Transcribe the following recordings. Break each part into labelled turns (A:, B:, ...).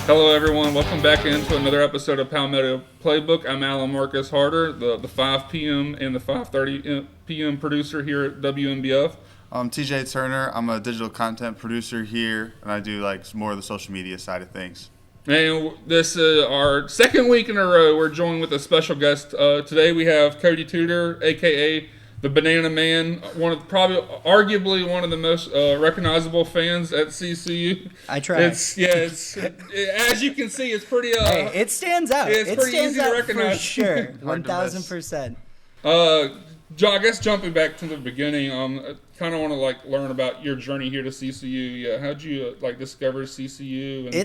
A: Hello, everyone. Welcome back into another episode of Palmetto Playbook. I'm Alan Marcus Harder, the 5 p.m. and the 5:30 p.m. producer here at WMBF.
B: I'm TJ Turner. I'm a digital content producer here, and I do more of the social media side of things.
A: And this is our second week in a row. We're joined with a special guest. Today we have Cody Tudor, a.k.a. the Banana Man, arguably one of the most recognizable fans at CCU.
C: I try.
A: As you can see, it's pretty.
C: Hey, it stands out.
A: It's
C: it
A: pretty
C: stands
A: easy to
C: out
A: recognize.
C: for sure.
B: Hard to miss.
C: 1,000%.
A: John, I guess jumping back to the beginning, I kind of want to learn about your journey here to CCU. Yeah, how'd you discover CCU? And...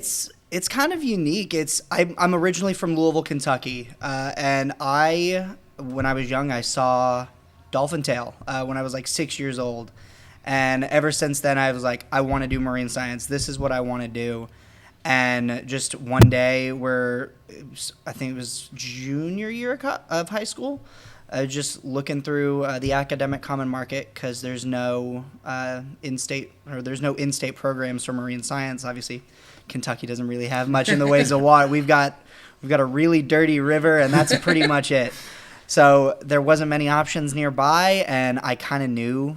C: It's kind of unique. I'm originally from Louisville, Kentucky, and when I was young, I saw Dolphin Tale when I was 6 years old, and ever since then, I was like, I want to do marine science. This is what I want to do. And just one day, I think it was junior year of high school. Just looking through the academic common market because there's no in-state programs for marine science. Obviously, Kentucky doesn't really have much in the ways of water. We've got a really dirty river, and that's pretty much it. So there wasn't many options nearby, and I kind of knew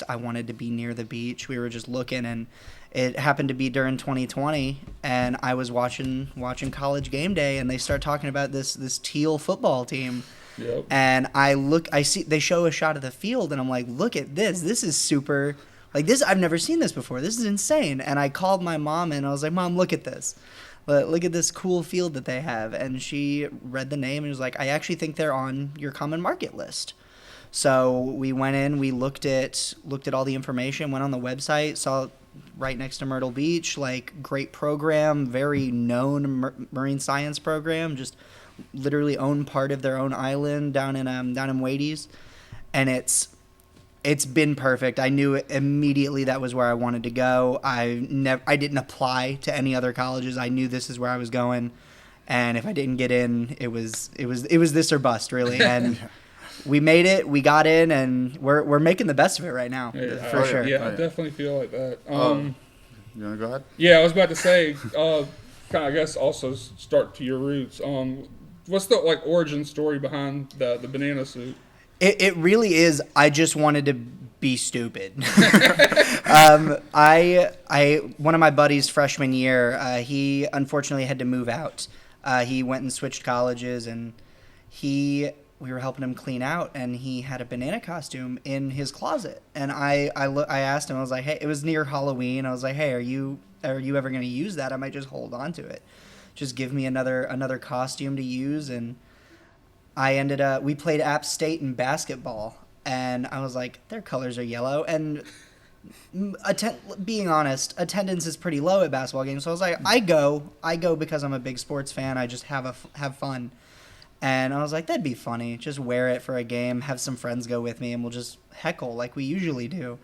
C: I wanted to be near the beach. We were just looking, and it happened to be during 2020, and I was watching College Game Day, and they start talking about this teal football team.
A: Yep.
C: And I see they show a shot of the field, and I'm like, look at this. This is super. This, I've never seen this before. This is insane. And I called my mom, and I was like, Mom, look at this. Look at this cool field that they have. And she read the name and was like, I actually think they're on your common market list. So we went in, we looked at all the information, went on the website, saw right next to Myrtle Beach, great program, very known marine science program, just literally own part of their own island down in Wades, and it's been perfect. I knew immediately that was where I wanted to go. I didn't apply to any other colleges. I knew this is where I was going, and if I didn't get in, it was this or bust, really. And we made it. We got in, and we're making the best of it right now, for sure.
A: Yeah, I definitely feel like that.
B: You want to go ahead?
A: Yeah, I was about to say, I guess also start to your roots. What's the origin story behind the banana suit?
C: It really is. I just wanted to be stupid. One of my buddies freshman year, he unfortunately had to move out. He went and switched colleges, and we were helping him clean out, and he had a banana costume in his closet. And I asked him, I was like, hey, it was near Halloween. I was like, hey, are you ever going to use that? I might just hold on to it. Just give me another costume to use. And we played App State in basketball, and I was like, their colors are yellow. And being honest, attendance is pretty low at basketball games. So I was like, I go because I'm a big sports fan. I just have fun. And I was like, that'd be funny. Just wear it for a game, have some friends go with me, and we'll just heckle like we usually do.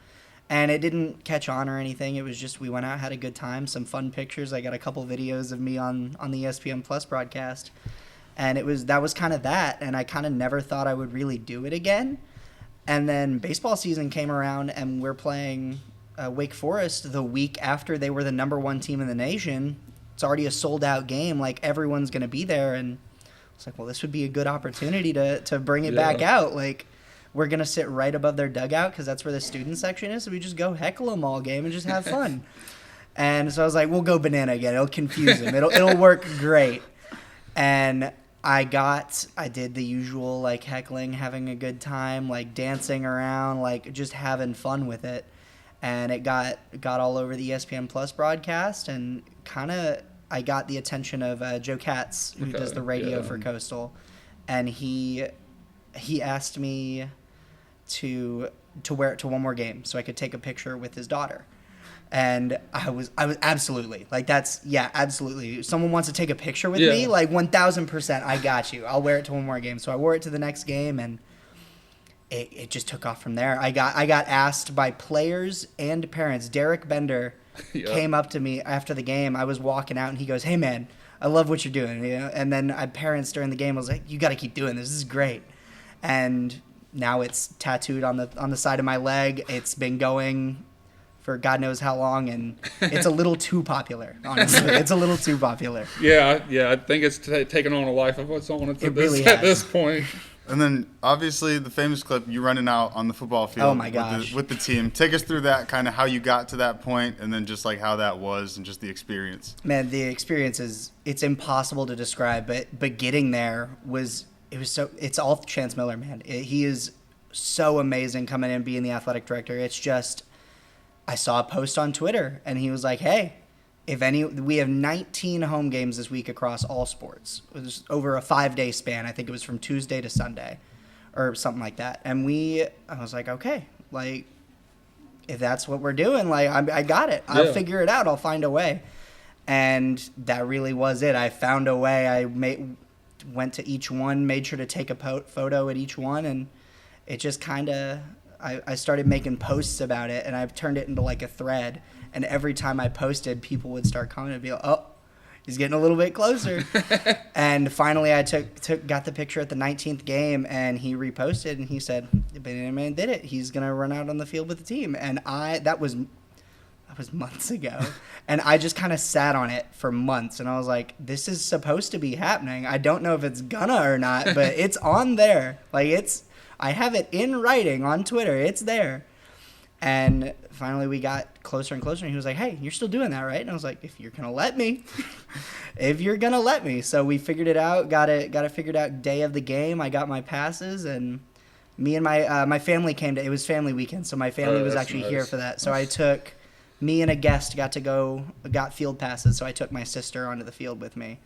C: And it didn't catch on or anything. It was just we went out, had a good time, some fun pictures. I got a couple videos of me on the ESPN Plus broadcast. And that was kind of that. And I kind of never thought I would really do it again. And then baseball season came around, and we're playing Wake Forest the week after they were the number 1 team in the nation. It's already a sold-out game. Everyone's going to be there. And it's like, well, this would be a good opportunity to bring it back out. We're going to sit right above their dugout because that's where the student section is. So we just go heckle them all game and just have fun. And so I was like, we'll go banana again. It'll confuse them. It'll work great. And I did the usual, heckling, having a good time, dancing around, just having fun with it. And it got all over the ESPN Plus broadcast, and I got the attention of Joe Katz, who does the radio for Coastal. And he asked me to wear it to one more game so I could take a picture with his daughter. And I was absolutely absolutely. If someone wants to take a picture with me, 1,000%, I got you. I'll wear it to one more game. So I wore it to the next game, and it just took off from there. I got asked by players and parents. Derek Bender came up to me after the game. I was walking out, and he goes, "Hey man, I love what you're doing." And then parents during the game was like, "You got to keep doing this. This is great." And now it's tattooed on the side of my leg. It's been going for God knows how long, and it's a little too popular, honestly. It's a little too popular.
A: Yeah, I think it's taken on a life of its own at this point.
B: And then, obviously, the famous clip, you running out on the football field
C: Oh my gosh.
B: With the team. Take us through that, kind of how you got to that point, and then just like how that was and just the experience.
C: Man, the experience it's impossible to describe, but getting there it's all Chance Miller, man. He is so amazing coming in being the athletic director. It's just, I saw a post on Twitter, and he was like, hey, we have 19 home games this week across all sports. It was over a 5-day span. I think it was from Tuesday to Sunday or something like that. And I was like, okay, like, if that's what we're doing, like, I got it. I'll figure it out. I'll find a way. And that really was it. I found a way. I went to each one, made sure to take a photo at each one, and it just kind of, I started making posts about it, and I've turned it into like a thread. And every time I posted, people would start commenting and be like, oh, he's getting a little bit closer. And finally I got the picture at the 19th game, and he reposted, and he said, the Banana Man did it. He's going to run out on the field with the team. And that was months ago. And I just kind of sat on it for months, and I was like, this is supposed to be happening. I don't know if it's gonna or not, but it's on there. Like, I have it in writing on Twitter. It's there. And finally we got closer and closer, and he was like, hey, you're still doing that, right? And I was like, if you're going to let me. If you're going to let me. So we figured it out, got it figured out day of the game. I got my passes, and me and my family came to, it was family weekend, so my family was actually
A: nice.
C: here for that. So I took, me and a guest got field passes, so I took my sister onto the field with me.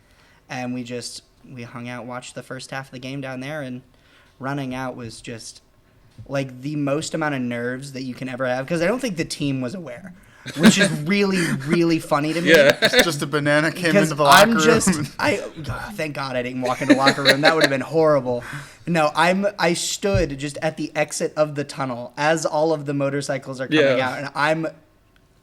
C: And we hung out, watched the first half of the game down there, and running out was just like the most amount of nerves that you can ever have, because I don't think the team was aware, which is really, really funny to me.
A: Yeah.
B: It's just a banana came into the locker room.
C: Thank God I didn't walk into the locker room. That would have been horrible. No, I stood just at the exit of the tunnel as all of the motorcycles are coming out, and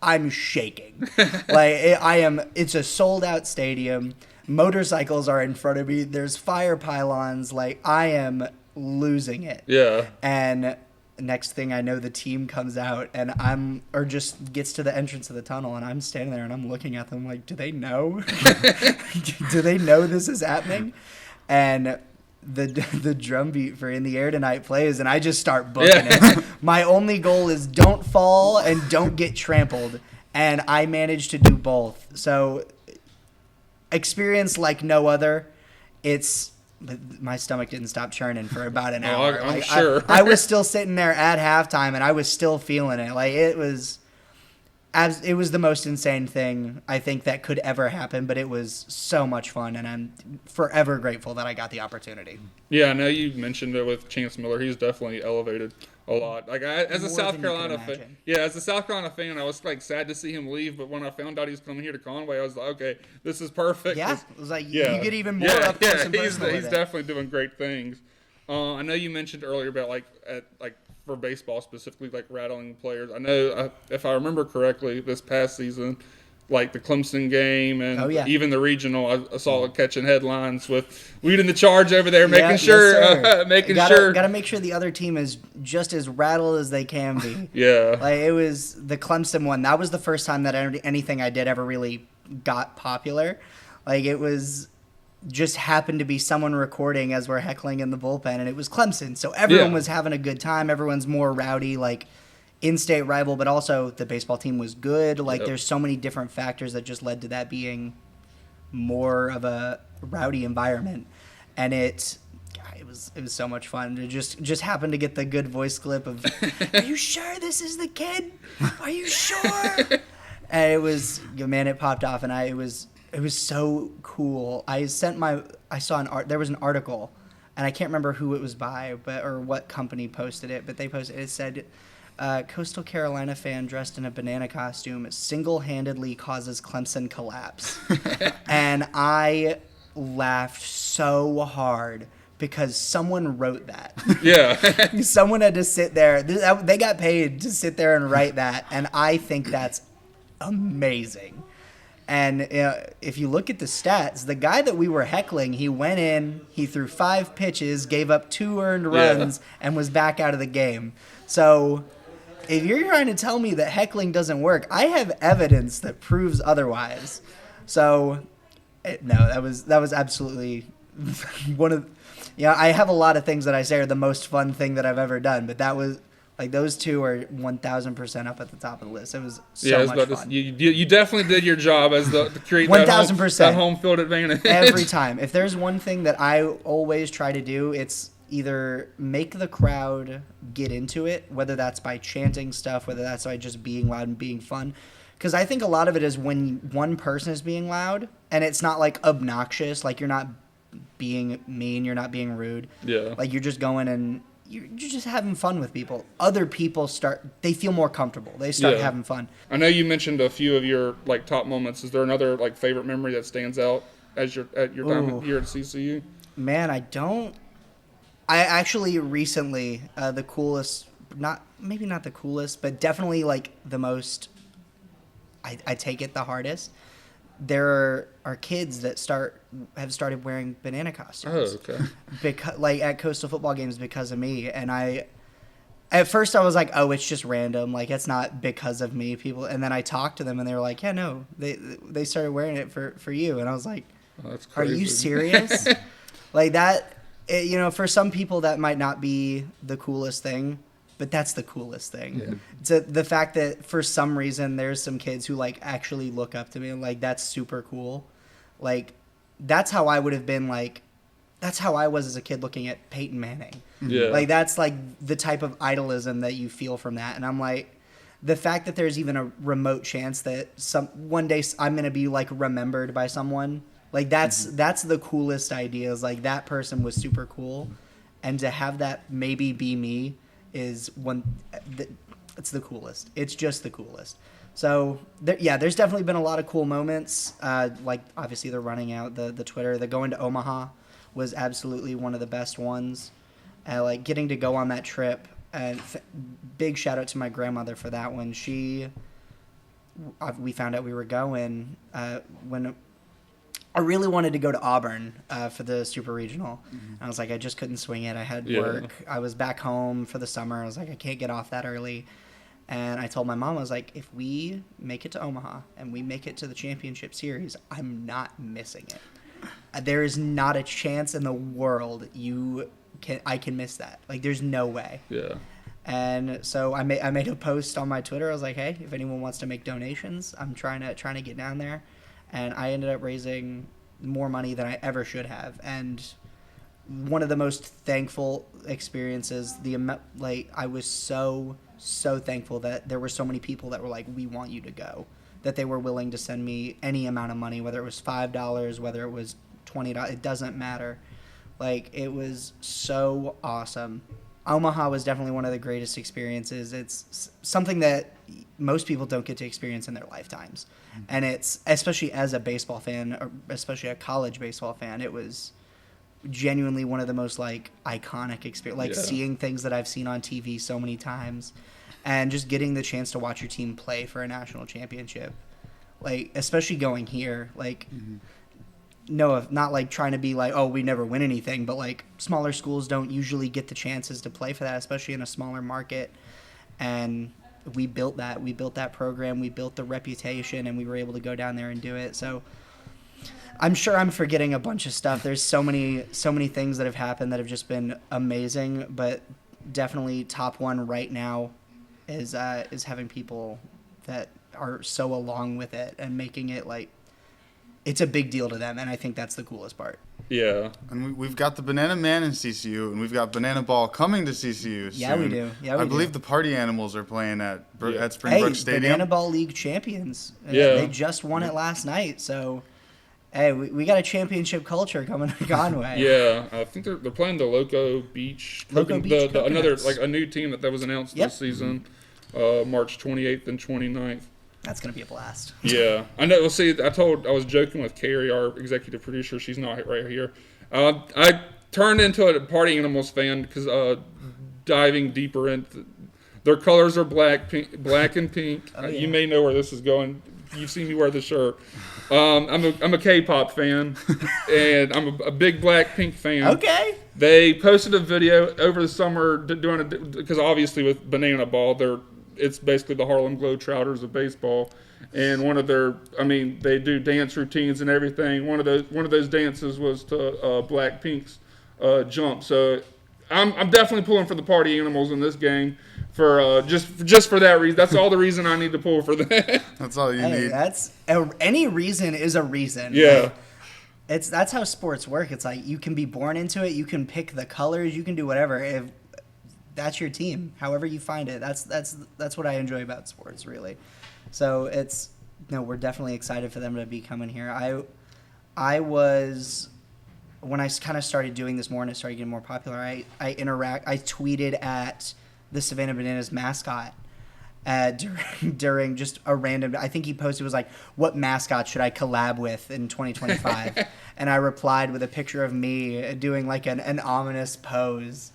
C: I'm shaking. It's a sold out stadium. Motorcycles are in front of me. There's fire pylons. Like, I am losing it.
A: Yeah.
C: And next thing I know, the team comes out, and just gets to the entrance of the tunnel, and I'm standing there and I'm looking at them like, do they know? Do they know this is happening? And the drum beat for In the Air Tonight plays, and I just start booking it. My only goal is don't fall and don't get trampled, and I managed to do both. So experience like no other. My stomach didn't stop churning for about an hour.
A: I'm sure.
C: I was still sitting there at halftime, and I was still feeling it. Like, it was the most insane thing I think that could ever happen, but it was so much fun, and I'm forever grateful that I got the opportunity.
A: Yeah, I know you mentioned it with Chance Miller. He's definitely elevated a lot. Like, as a
C: More
A: South
C: than you
A: Carolina
C: could
A: fan,
C: imagine.
A: as a South Carolina fan, I was like sad to see him leave. But when I found out he was coming here to Conway, I was like, okay, this is perfect.
C: Yeah, it was like, you get even more up close and personal
A: he's
C: with it.
A: definitely doing great things. I know you mentioned earlier about for baseball specifically, like rattling players. I know if I remember correctly, this past season, like the Clemson game and even the regional, I saw catching headlines with leading the charge over there, making sure.
C: Got to make sure the other team is just as rattled as they can be.
A: Yeah.
C: Like, it was the Clemson one. That was the first time that anything I did ever really got popular. Like, it was just happened to be someone recording as we're heckling in the bullpen, and it was Clemson. So everyone was having a good time. Everyone's more rowdy, like in-state rival, but also the baseball team was good. Like, there's so many different factors that just led to that being more of a rowdy environment. And it was so much fun to just happen to get the good voice clip of, are you sure this is the kid? Are you sure? And it was, man, it popped off, and it was so cool. There was an article, and I can't remember who it was by, or what company posted it, but it said, Coastal Carolina fan dressed in a banana costume single-handedly causes Clemson collapse. And I laughed so hard because someone wrote that.
A: Yeah.
C: Someone had to sit there. They got paid to sit there and write that, and I think that's amazing. And if you look at the stats, the guy that we were heckling, he went in, he threw 5 pitches, gave up 2 earned runs, and was back out of the game. So if you're trying to tell me that heckling doesn't work, I have evidence that proves otherwise. So, no, that was absolutely one of. Yeah, I have a lot of things that I say are the most fun thing that I've ever done, but that was like those two are 1,000% up at the top of the list. It was so much fun.
A: You definitely did your job as to create
C: 1,000%
A: that home field advantage
C: every time. If there's one thing that I always try to do, it's either make the crowd get into it, whether that's by chanting stuff, whether that's by just being loud and being fun. Because I think a lot of it is when one person is being loud and it's not like obnoxious, like you're not being mean, you're not being rude.
A: Yeah.
C: Like you're just going and you're just having fun with people. Other people they feel more comfortable. They start having fun.
A: I know you mentioned a few of your like top moments. Is there another like favorite memory that stands out as your time here at CCU?
C: Man, I actually recently the coolest, maybe not the coolest, but definitely like the most. I take it the hardest. There are kids that have started wearing banana costumes.
A: Oh, okay.
C: Because like at Coastal football games because of me, and at first I was like, oh, it's just random, like it's not because of me, people. And then I talked to them, and they were like, yeah, no, they started wearing it for you, and I was like,
A: oh, that's
C: are
A: crazy.
C: you serious? Like that, for some people that might not be the coolest thing. But that's the coolest thing. Yeah. The fact that for some reason there's some kids who like actually look up to me and like that's super cool. Like that's how I would have been like that's how I was as a kid looking at Peyton Manning.
A: Yeah.
C: Like that's like the type of idolism that you feel from that. And I'm like the fact that there's even a remote chance that one day I'm going to be like remembered by someone. Like that's the coolest idea is like that person was super cool and to have that maybe be me is it's the coolest. It's just the coolest. So there's definitely been a lot of cool moments. Like obviously they're running out the Twitter. The going to Omaha was absolutely one of the best ones. Like getting to go on that trip. And big shout out to my grandmother for that one. We found out we were going when I really wanted to go to Auburn for the Super Regional. I was like, I just couldn't swing it. I had work. I was back home for the summer. I was like, I can't get off that early. And I told my mom, I was like, if we make it to Omaha and we make it to the championship series, I'm not missing it. There is not a chance in the world I can miss that. Like, there's no way.
A: Yeah.
C: And so I made a post on my Twitter. I was like, hey, if anyone wants to make donations, I'm trying to get down there. And I ended up raising more money than I ever should have. And one of the most thankful experiences, I was so thankful that there were so many people that were like, we want you to go. That they were willing to send me any amount of money, whether it was $5, whether it was $20, it doesn't matter. Like, it was so awesome. Omaha was definitely one of the greatest experiences. It's something that most people don't get to experience in their lifetimes. And it's, especially as a baseball fan, or especially a college baseball fan, it was genuinely one of the most, like, iconic experience. Like, seeing things that I've seen on TV so many times and just getting the chance to watch your team play for a national championship. Like, especially going here, like... No, not like trying to be like, oh, we never win anything, but like smaller schools don't usually get the chances to play for that, especially in a smaller market. And we built that. We built that program. We built the reputation, and we were able to go down there and do it. So I'm sure I'm forgetting a bunch of stuff. There's so many things that have happened that have just been amazing, but definitely top one right now is having people that are so along with it and making it like, it's a big deal to them, and I think that's the coolest part.
A: Yeah.
B: And we've got the Banana Man in CCU, and we've got Banana Ball coming to CCU soon.
C: Yeah, we do.
B: I believe the Party Animals are playing at Springbrook Stadium.
C: Banana Ball League champions.
A: Yeah.
C: They just won it last night, so... Hey, we got a championship culture coming to Conway.
A: Yeah, I think they're playing the Loco Beach. Another, like, a new team that was announced this season, March 28th and 29th.
C: That's going to be a blast.
A: Yeah. I know. Well, see, I was joking with Carrie, our executive producer. She's not right here. I turned into a Party Animals fan because diving deeper into their colors are black and pink.
C: Oh, yeah.
A: You may know where this is going. You've seen me wear the shirt. I'm a K-pop fan, and I'm a big Blackpink fan.
C: Okay.
A: They posted a video over the summer because obviously with Banana Ball, they're it's basically the Harlem Globetrotters of baseball. And one of their, I mean, they do dance routines and everything. One of those dances was to Blackpink's Jump. So I'm definitely pulling for the party animals in this game for just for that reason. That's all the reason I need to pull for that.
B: That's all you need.
C: Any reason is a reason.
A: Yeah.
C: Like, that's how sports work. It's like you can be born into it. You can pick the colors. You can do whatever. If that's your team, however you find it. That's what I enjoy about sports, really. So we're definitely excited for them to be coming here. I was, when I kind of started doing this more and it started getting more popular, I tweeted at the Savannah Bananas mascot during just a random, I think he posted, was like, what mascot should I collab with in 2025? And I replied with a picture of me doing like an ominous pose.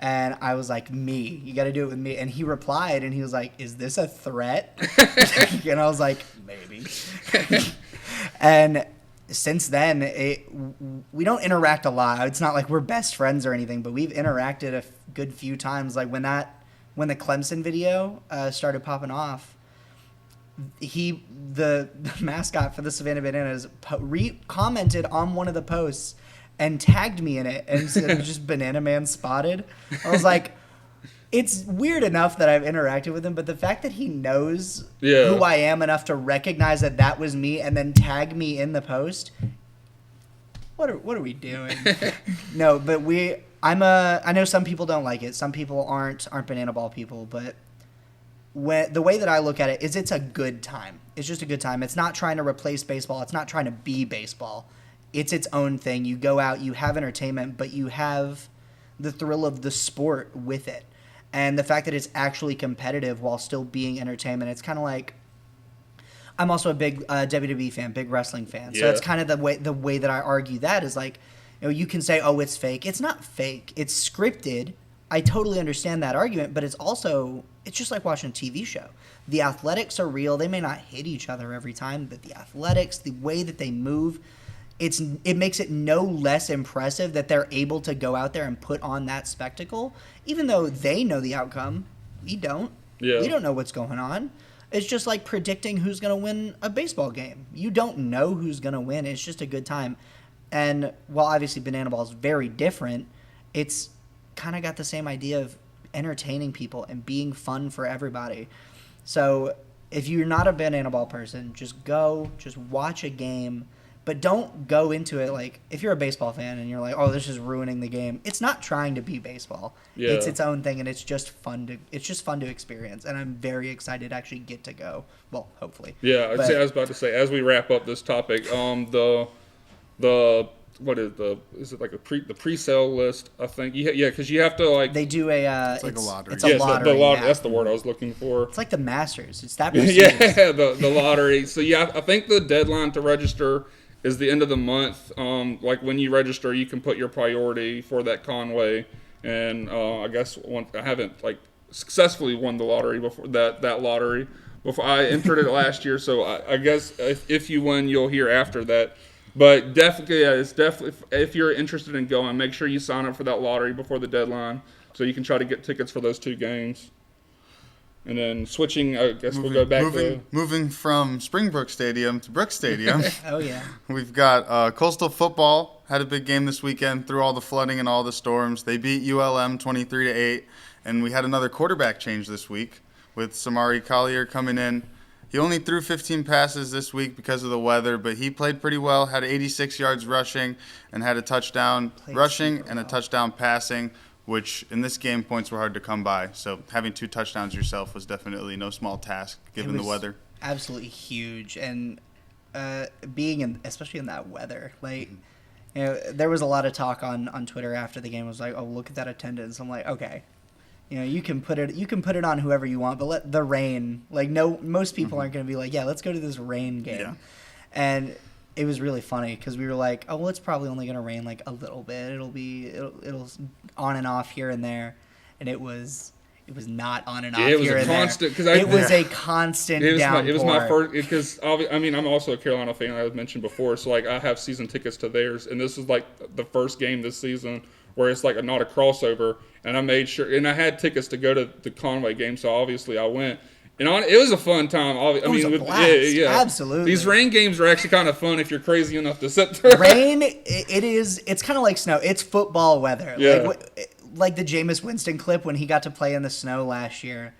C: And I was like, me. You got to do it with me. And he replied, and he was like, is this a threat? And I was like, maybe. And since then, we don't interact a lot. It's not like we're best friends or anything, but we've interacted a good few times. Like when the Clemson video started popping off, the mascot for the Savannah Bananas commented on one of the posts and tagged me in it and said it was just Banana Man Spotted. I was like, it's weird enough that I've interacted with him, but the fact that he knows who I am enough to recognize that was me and then tag me in the post, what are we doing? No, but I know some people don't like it. Some people aren't banana ball people, but the way that I look at it is it's a good time. It's just a good time. It's not trying to replace baseball. It's not trying to be baseball. It's its own thing. You go out, you have entertainment, but you have the thrill of the sport with it. And the fact that it's actually competitive while still being entertainment, it's kind of like, I'm also a big WWE fan, big wrestling fan. So that's kind of the way that I argue that is like, you can say, oh, it's fake. It's not fake. It's scripted. I totally understand that argument, but it's just like watching a TV show. The athletics are real. They may not hit each other every time, but the athletics, the way that they move, it makes it no less impressive that they're able to go out there and put on that spectacle, even though they know the outcome. We don't. Yeah. We don't know what's going on. It's just like predicting who's going to win a baseball game. You don't know who's going to win. It's just a good time. And while obviously Banana Ball is very different, it's kind of got the same idea of entertaining people and being fun for everybody. So if you're not a Banana Ball person, just watch a game. But don't go into it like, if you're a baseball fan and you're like, oh, this is ruining the game. It's not trying to be baseball. Yeah. It's its own thing, and it's just fun to experience. And I'm very excited to actually get to go. Well, hopefully.
A: Yeah, I was about to say, as we wrap up this topic, is it like the pre-sale list? I think because you have to like,
C: they do
B: it's like a lottery.
C: It's a lottery.
A: The lottery. That's the word I was looking for.
C: It's like the Masters. It's that.
A: Yeah, the lottery. So yeah, I think the deadline to register is the end of the month. Like when you register, you can put your priority for that Conway, and I guess I haven't like successfully won the lottery before that lottery before I entered it last year. So I guess if you win, you'll hear after that. But definitely, it's definitely, if you're interested in going, make sure you sign up for that lottery before the deadline so you can try to get tickets for those two games. And then switching, I guess we'll go back
B: moving from Springbrook Stadium to Brooks Stadium.
C: Oh, yeah.
B: We've got Coastal Football had a big game this weekend through all the flooding and all the storms. They beat ULM 23-8, and we had another quarterback change this week with Samari Collier coming in. He only threw 15 passes this week because of the weather, but he played pretty well, had 86 yards rushing, and had a touchdown rushing and a touchdown passing, which in this game points were hard to come by. So having 2 touchdowns yourself was definitely no small task given the weather.
C: Absolutely huge, and especially in that weather, like there was a lot of talk on Twitter after the game. It was like, oh, look at that attendance. I'm like, okay, you can put it on whoever you want, but let the rain. Like most people aren't going to be like, yeah, let's go to this rain game, and. It was really funny because we were like, oh, well, it's probably only going to rain like a little bit. It'll on and off here and there. And it was not on and off here and there. It was a constant downpour.
A: It was my first, because I'm also a Carolina fan, I mentioned before. So like I have season tickets to theirs. And this is like the first game this season where it's like not a crossover. And I made sure, and I had tickets to go to the Conway game, so obviously I went. And it was a fun time.
C: It was a blast. Absolutely.
A: These rain games are actually kind of fun if you're crazy enough to sit there.
C: Rain, it's kind of like snow. It's football weather.
A: Yeah.
C: Like the Jameis Winston clip when he got to play in the snow last year.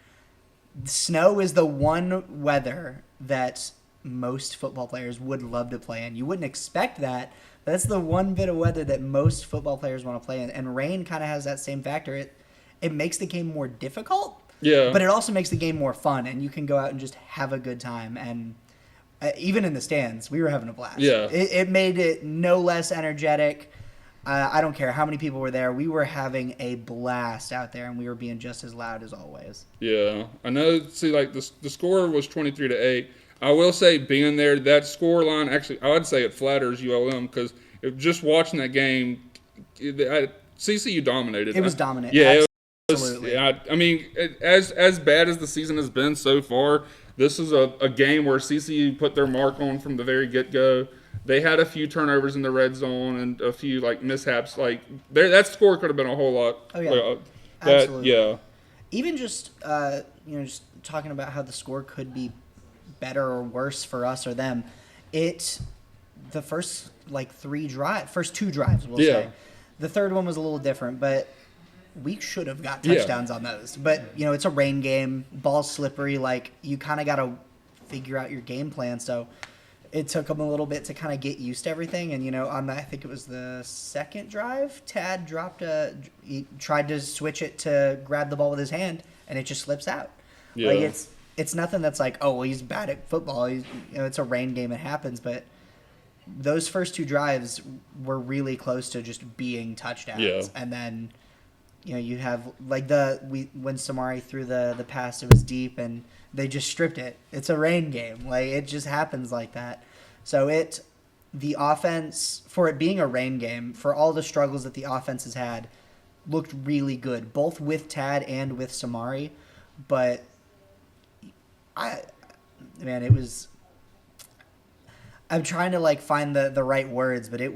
C: Snow is the one weather that most football players would love to play in. You wouldn't expect that. But that's the one bit of weather that most football players want to play in. And rain kind of has that same factor. It makes the game more difficult.
A: Yeah.
C: But it also makes the game more fun, and you can go out and just have a good time. And even in the stands, we were having a blast.
A: Yeah.
C: It made it no less energetic. I don't care how many people were there. We were having a blast out there, and we were being just as loud as always.
A: Yeah. I know, see, like, the score was 23-8. I will say, being there, that score line, actually, I would say it flatters ULM, because just watching that game, CCU dominated.
C: It was dominant.
A: Yeah.
C: Absolutely.
A: Yeah, I mean, as bad as the season has been so far, this is a game where CCU put their mark on from the very get-go. They had a few turnovers in the red zone and a few mishaps. That score could have been a whole lot.
C: Oh yeah, absolutely.
A: Yeah.
C: Even just just talking about how the score could be better or worse for us or them. The first first two drives, we'll say. The third one was a little different, but we should have got touchdowns on those. But, it's a rain game, ball's slippery, you kind of got to figure out your game plan. So it took them a little bit to kind of get used to everything. And, I think it was the second drive, Tad he tried to switch it to grab the ball with his hand, and it just slips out.
A: Yeah.
C: It's nothing that's like, oh, well, he's bad at football. It's a rain game, it happens. But those first two drives were really close to just being touchdowns.
A: Yeah.
C: And then you have when Samari threw the pass, it was deep and they just stripped it. It's a rain game. It just happens like that. So the offense, for it being a rain game, for all the struggles that the offense has had, looked really good, both with Tad and with Samari. But it was, I'm trying to find the right words, but it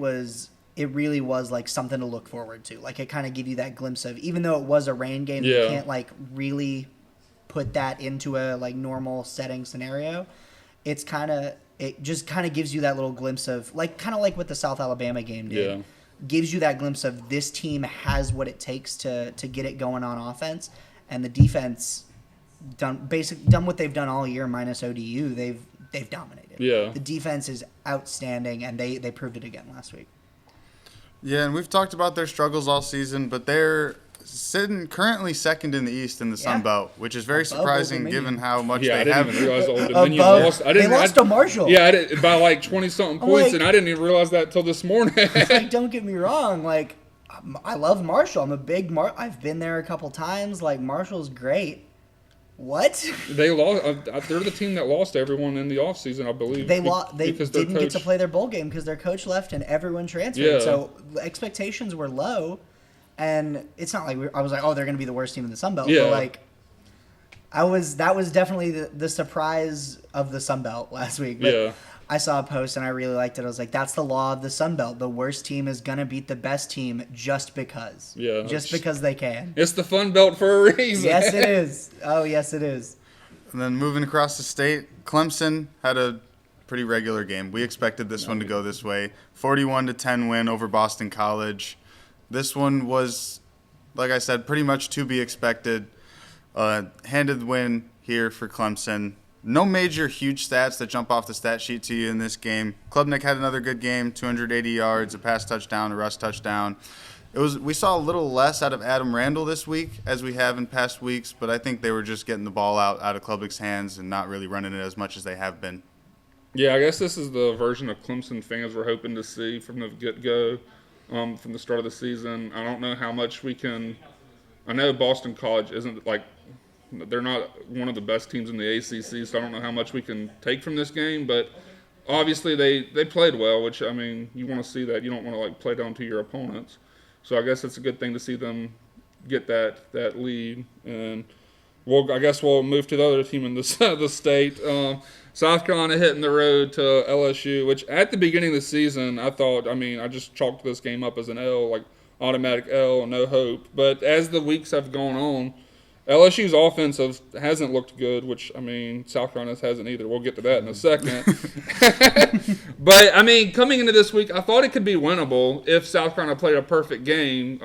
C: really was something to look forward to. It kind of gave you that glimpse of, even though it was a rain game, you can't really put that into a normal setting scenario. It just kind of gives you that little glimpse of kind of like what the South Alabama game did.
A: Yeah.
C: Gives you that glimpse of this team has what it takes to get it going on offense, and the defense done what they've done all year minus ODU. They've dominated.
A: Yeah.
C: The defense is outstanding, and they proved it again last week.
B: Yeah, and we've talked about their struggles all season, but they're sitting currently second in the East in the Sun Belt, which is very surprising given how much they have.
A: I didn't even realize Old Dominion lost.
C: They lost to Marshall.
A: Yeah, by 20-something points, and I didn't even realize that until this morning.
C: Don't get me wrong. I love Marshall. I'm a big I've been there a couple times. Marshall's great. What?
A: They lost. They're the team that lost everyone in the offseason, I believe.
C: They didn't get to play their bowl game because their coach left and everyone transferred.
A: Yeah.
C: So expectations were low, and it's not like I was like, oh, they're going to be the worst team in the Sun Belt.
A: Yeah.
C: But that was definitely the surprise of the Sun Belt last week. But
A: Yeah.
C: I saw a post and I really liked it. I was like, that's the law of the Sun Belt. The worst team is going to beat the best team just because.
A: Yeah.
C: Just because they can.
A: It's the Fun Belt for a reason.
C: Yes, it is. Oh, yes, it is.
B: And then moving across the state, Clemson had a pretty regular game. We expected this one to go this way. 41-10 win over Boston College. This one was, like I said, pretty much to be expected. Handed win here for Clemson. No major huge stats that jump off the stat sheet to you in this game. Klubnik had another good game, 280 yards, a pass touchdown, a rush touchdown. We saw a little less out of Adam Randall this week as we have in past weeks, but I think they were just getting the ball out of Klubnik's hands and not really running it as much as they have been.
A: Yeah, I guess this is the version of Clemson fans we're hoping to see from the get-go, from the start of the season. I don't know how much we can – I know Boston College isn't they're not one of the best teams in the ACC, so I don't know how much we can take from this game. But obviously they played well, which, I mean, you want to see that. You don't want to, play down to your opponents. So I guess it's a good thing to see them get that lead. And I guess we'll move to the other team in the state. South Carolina hitting the road to LSU, which at the beginning of the season I thought, I just chalked this game up as an L. automatic L, no hope. But as the weeks have gone on, LSU's offense hasn't looked good, which, I mean, South Carolina's hasn't either. We'll get to that in a second. But, I mean, coming into this week, I thought it could be winnable if South Carolina played a perfect game.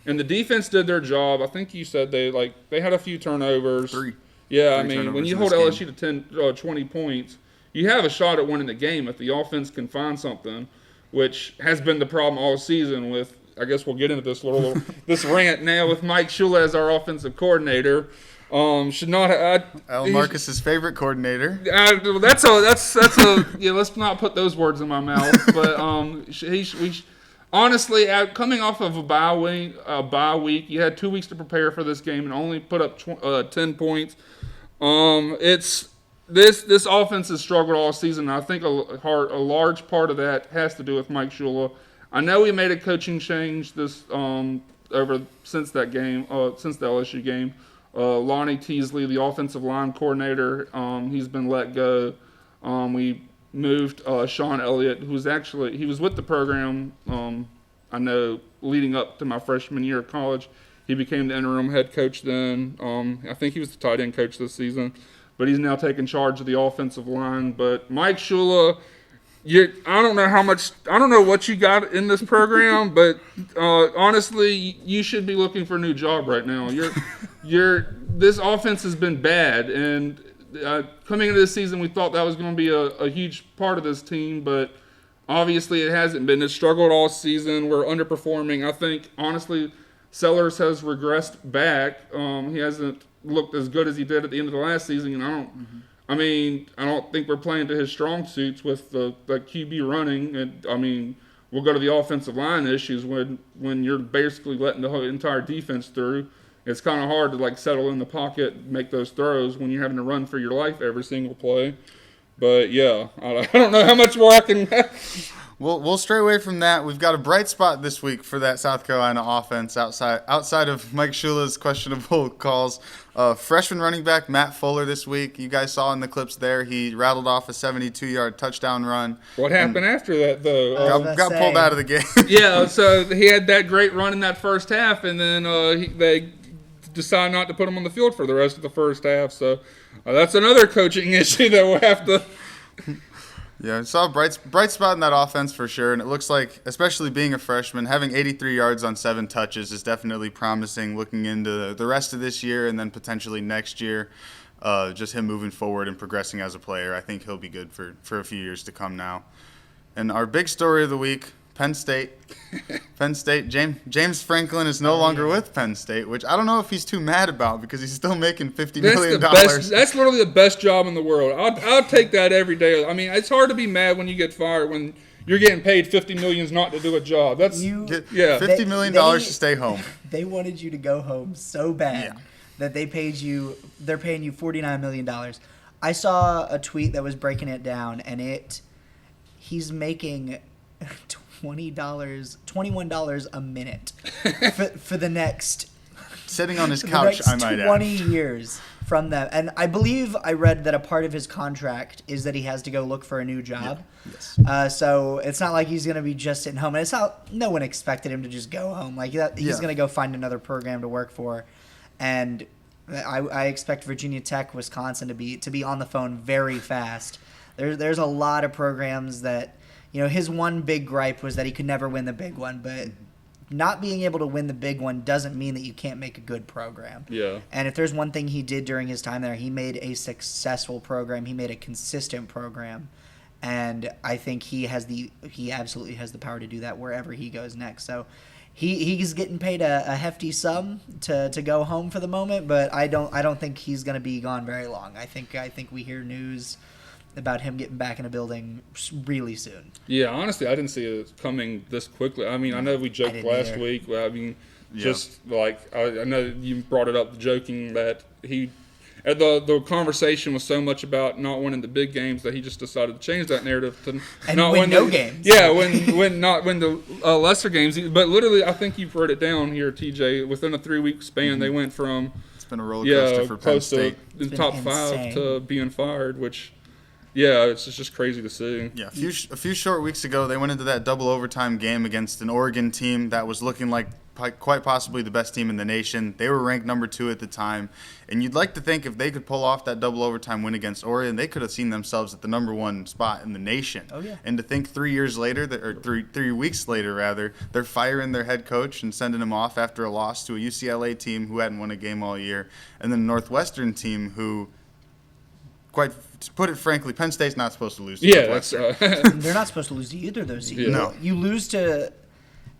A: And the defense did their job. I think you said they had a few turnovers.
B: Three.
A: Yeah, I
B: Three
A: mean, when
B: turnovers
A: you
B: in
A: hold
B: this
A: LSU to 20 points, you have a shot at winning the game if the offense can find something, which has been the problem all season with, I guess we'll get into this rant now with Mike Shula as our offensive coordinator. Should not
B: Marcus's favorite coordinator.
A: That's a yeah. Let's not put those words in my mouth. But honestly, coming off of a bye week, you had 2 weeks to prepare for this game and only put up 10 points. This offense has struggled all season. And I think a large part of that has to do with Mike Shula. I know he made a coaching change since that game, since the LSU game. Lonnie Teasley, the offensive line coordinator, he's been let go. We moved Sean Elliott, he was with the program, I know, leading up to my freshman year of college. He became the interim head coach then. I think he was the tight end coach this season, but he's now taking charge of the offensive line. But Mike Shula, I don't know what you got in this program, but honestly, you should be looking for a new job right now. This offense has been bad, and coming into this season, we thought that was going to be a huge part of this team, but obviously it hasn't been. It's struggled all season. We're underperforming. I think, honestly, Sellers has regressed back. He hasn't looked as good as he did at the end of the last season, and I don't think we're playing to his strong suits with the QB running. And I mean, we'll go to the offensive line issues when you're basically letting the whole entire defense through. It's kind of hard to settle in the pocket, make those throws when you're having to run for your life every single play. But yeah, I don't know how much more I can.
B: We'll stray away from that. We've got a bright spot this week for that South Carolina offense outside of Mike Shula's questionable calls. Freshman running back Matt Fuller this week. You guys saw in the clips there, he rattled off a 72-yard touchdown run.
A: What happened after that, though?
B: Got pulled out of the game.
A: Yeah, so he had that great run in that first half, and then they decided not to put him on the field for the rest of the first half. So that's another coaching issue that we'll have to.
B: Yeah, I saw a bright spot in that offense for sure, and it looks like, especially being a freshman, having 83 yards on 7 touches is definitely promising looking into the rest of this year and then potentially next year. Just him moving forward and progressing as a player, I think he'll be good for a few years to come now. And our big story of the week, Penn State. James Franklin is no longer with Penn State, which I don't know if he's too mad about because he's still making $50 million.
A: That's literally the best job in the world. I'll take that every day. I mean, it's hard to be mad when you get fired when you're getting paid $50 million not to do a job. $50 million to stay home.
C: They wanted you to go home so bad that they're paying you $49 million. I saw a tweet that was breaking it down, and he's making $21 a minute for the next
B: sitting on his couch, I might add.
C: 20 years from that. And I believe I read that a part of his contract is that he has to go look for a new job.
B: Yes.
C: So it's not like he's going to be just sitting home. And it's not, no one expected him to just go home. He's going to go find another program to work for. And I expect Virginia Tech, Wisconsin to be on the phone very fast. There's a lot of programs that, his one big gripe was that he could never win the big one, but not being able to win the big one doesn't mean that you can't make a good program.
A: Yeah.
C: And if there's one thing he did during his time there, he made a successful program. He made a consistent program. And I think he absolutely has the power to do that wherever he goes next. So he's getting paid a hefty sum to go home for the moment, but I don't think he's going to be gone very long. I think we hear news about him getting back in a building really soon.
A: Yeah, honestly, I didn't see it coming this quickly. I mean, I know we joked last week. I mean, I know you brought it up joking that the conversation was so much about not winning the big games that he just decided to change that narrative to not win no
C: games.
A: Yeah, not win the lesser games. But literally, I think you've wrote it down here, TJ. Within a 3-week span, they went from
B: it's been a roller coaster for Penn State.
A: To top 5 to being fired, which. Yeah, it's just crazy to see.
B: Yeah, a few short weeks ago, they went into that double overtime game against an Oregon team that was looking like quite possibly the best team in the nation. They were ranked number 2 at the time, and you'd like to think if they could pull off that double overtime win against Oregon, they could have seen themselves at the number 1 spot in the nation.
C: Oh yeah.
B: And to think 3 years later, or 3 weeks later rather, they're firing their head coach and sending him off after a loss to a UCLA team who hadn't won a game all year, and then a Northwestern team who, quite to put it frankly, Penn State's not supposed to lose to Northwestern.
C: They're not supposed to lose to either of those teams.
A: Yeah.
B: No.
C: You lose to.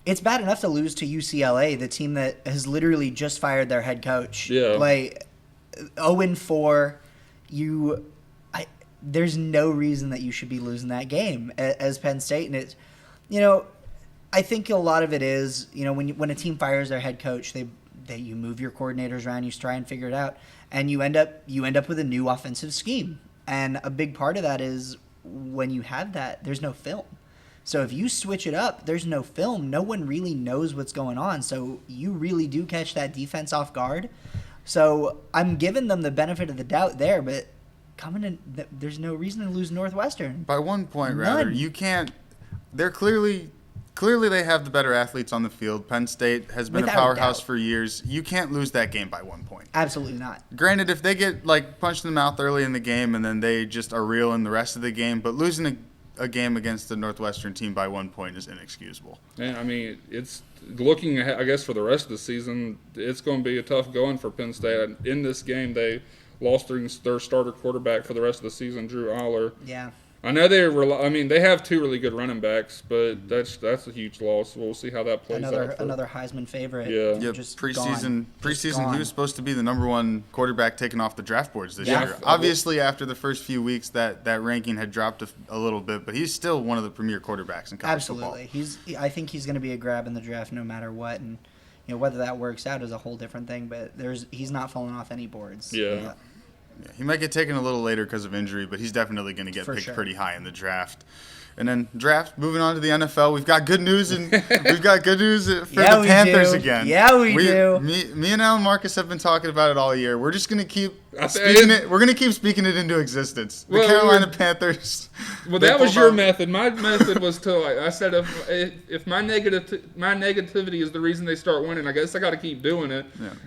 C: It's bad enough to lose to UCLA, the team that has literally just fired their head coach.
A: Yeah.
C: Like 0-4, there's no reason that you should be losing that game as Penn State, and it's, I think a lot of it is, when a team fires their head coach, you move your coordinators around, you try and figure it out, and you end up with a new offensive scheme, and a big part of that is when you have that, there's no film. So if you switch it up, there's no film. No one really knows what's going on. So you really do catch that defense off guard. So I'm giving them the benefit of the doubt there, but coming in, there's no reason to lose Northwestern.
B: By 1 point, rather,
C: None.
B: you can't. They're clearly they have the better athletes on the field. Penn State has been
C: Without
B: a powerhouse
C: doubt.
B: for years. You can't lose that game by 1 point.
C: Absolutely not.
B: Granted, if they get punched in the mouth early in the game and then they just are real in the rest of the game, but losing a game against the Northwestern team by 1 point is inexcusable.
A: Yeah, I mean, it's looking ahead, I guess, for the rest of the season, it's going to be a tough going for Penn State. In this game, they lost their starter quarterback for the rest of the season, Drew Aller.
C: Yeah.
A: I know they have 2 really good running backs, but that's a huge loss. We'll see how that plays out.
C: Another Heisman favorite.
A: Yeah.
C: Just
B: preseason,
C: gone.
B: he was supposed to be the number 1 quarterback taken off the draft boards this
C: Yeah.
B: year. Obviously, after the first few weeks, that ranking had dropped a little bit, but he's still one of the premier quarterbacks in college football.
C: Absolutely. I think he's going to be a grab in the draft no matter what, and whether that works out is a whole different thing. But he's not falling off any boards.
A: Yeah.
B: Yeah, he might get taken a little later because of injury, but he's definitely going to get
C: For
B: picked
C: sure.
B: pretty high in the draft. And then moving on to the NFL, we've got good news for
C: Yeah,
B: the
C: we
B: Panthers
C: do.
B: again.
C: Yeah, we do.
B: Me and Alan Marcus have been talking about it all year. We're just going to keep
A: I think-
B: speaking it. We're going to keep speaking it into existence. The
A: Well,
B: Carolina Panthers.
A: Well,
B: they
A: that was
B: pulled
A: your
B: off-
A: method. My method was to, I said, if my negativity is the reason they start winning, I guess I got to keep doing it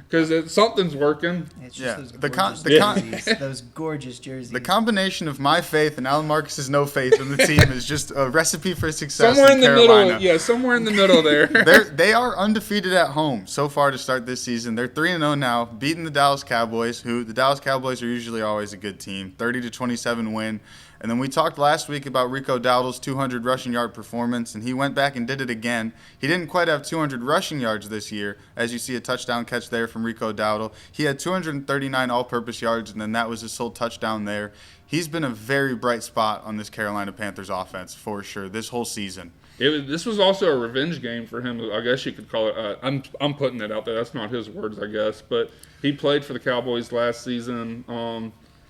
A: because something's working.
C: It's
B: Yeah,
C: just
B: the
C: those gorgeous jerseys.
B: The combination of my faith and Alan Marcus's no faith in the team is just a recipe for success
A: Somewhere in the
B: Carolina.
A: middle, yeah, somewhere in the middle there.
B: They are undefeated at home so far to start this season. They're 3-0 now, beating the Dallas Cowboys, who the Dallas Cowboys are usually always a good team. 30-27 win. And then we talked last week about Rico Dowdle's 200 rushing yard performance, and he went back and did it again. He didn't quite have 200 rushing yards this year, as you see a touchdown catch there from Rico Dowdle. He had 239 all-purpose yards, and then that was his sole touchdown there. He's been a very bright spot on this Carolina Panthers offense for sure this whole season.
A: This was also a revenge game for him. I guess you could call it. I'm putting it out there. That's not his words, I guess. But he played for the Cowboys last season.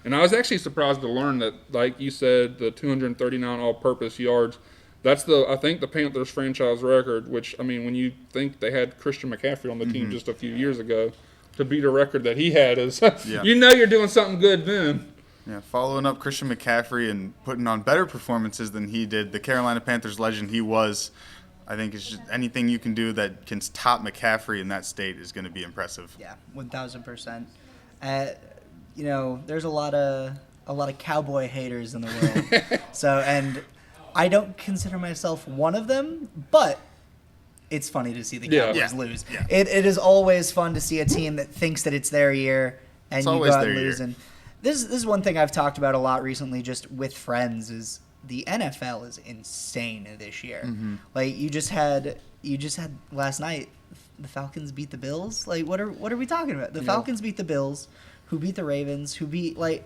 A: And I was actually surprised to learn that, like you said, the 239 all-purpose yards, that's I think the Panthers franchise record, which, I mean, when you think they had Christian McCaffrey on the team just a few years ago, to beat a record that he had is, you know you're doing something good then.
B: Yeah, following up Christian McCaffrey and putting on better performances than he did, the Carolina Panthers legend he was, I think it's just anything you can do that can top McCaffrey in that state is going to be impressive.
C: Yeah, 1,000%. There's a lot of cowboy haters in the world. And I don't consider myself one of them, but it's funny to see the Cowboys lose.
B: Yeah.
C: It is always fun to see a team that thinks that it's their year and
B: It's
C: you
B: always
C: go out
B: their
C: and lose.
B: year.
C: And this is one thing I've talked about a lot recently, just with friends, is the NFL is insane this year.
B: Mm-hmm.
C: Like you just had last night, the Falcons beat the Bills. Like what are we talking about? The Falcons beat the Bills, who beat the Ravens, who beat
B: Yeah,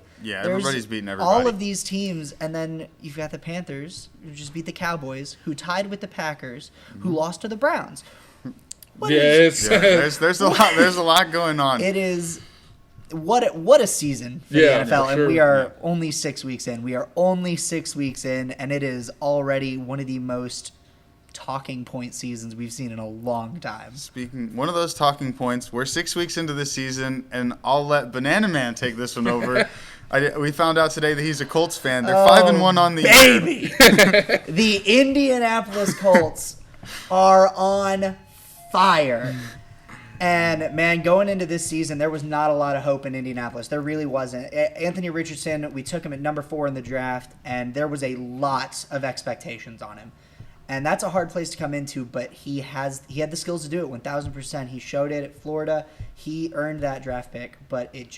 C: there's
B: everybody's beating everybody.
C: all of these teams, and then you've got the Panthers, who just beat the Cowboys, who tied with the Packers, who lost to the Browns. What is-
B: there's a lot going on.
C: it is what a season for the NFL,
A: for
C: and
A: sure.
C: we are only 6 weeks in. We are only 6 weeks in, and it is already one of the most talking point seasons we've seen in a long time.
B: Speaking one of those talking points, we're 6 weeks into the season, and I'll let Banana Man take this one over. We found out today that he's a Colts fan. They're 5-1 on the year.
C: Baby. The Indianapolis Colts are on fire. And, man, going into this season, there was not a lot of hope in Indianapolis. There really wasn't. Anthony Richardson, we took him at number 4 in the draft, and there was a lot of expectations on him. And that's a hard place to come into, but he had the skills to do it 1,000%. He showed it at Florida. He earned that draft pick, but it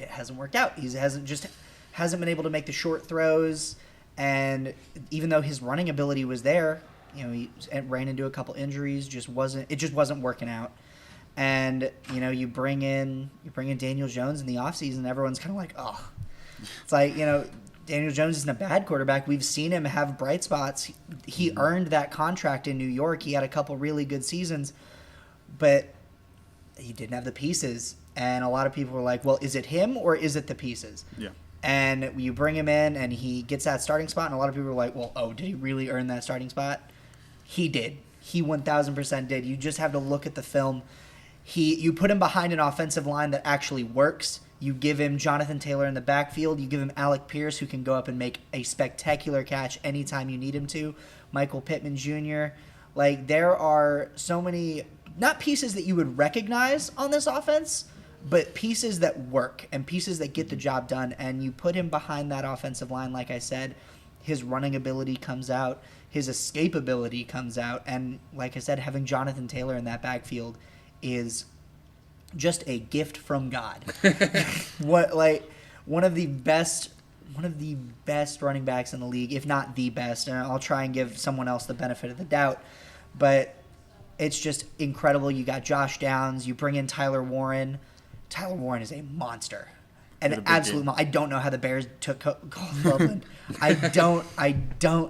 C: hasn't worked out. He hasn't been able to make the short throws, and even though his running ability was there, he ran into a couple injuries. It just wasn't working out. And you bring in Daniel Jones in the offseason, everyone's kind of like, oh, it's like Daniel Jones isn't a bad quarterback. We've seen him have bright spots. He earned that contract in New York. He had a couple really good seasons, but he didn't have the pieces. And a lot of people were like, well, is it him or is it the pieces?
B: Yeah.
C: And you bring him in and he gets that starting spot, and a lot of people were like, well, did he really earn that starting spot? He did. He 1,000% did. You just have to look at the film. You put him behind an offensive line that actually works. You give him Jonathan Taylor in the backfield. You give him Alec Pierce, who can go up and make a spectacular catch anytime you need him to. Michael Pittman Jr. Like, there are so many, not pieces that you would recognize on this offense, but pieces that work and pieces that get the job done. And you put him behind that offensive line, like I said, his running ability comes out, his escapability comes out. And like I said, having Jonathan Taylor in that backfield is just a gift from God. One of the best running backs in the league, if not the best. And I'll try and give someone else the benefit of the doubt, but it's just incredible. You got Josh Downs. You bring in Tyler Warren. Tyler Warren is a monster. An absolute I don't know how the Bears took Copeland. I don't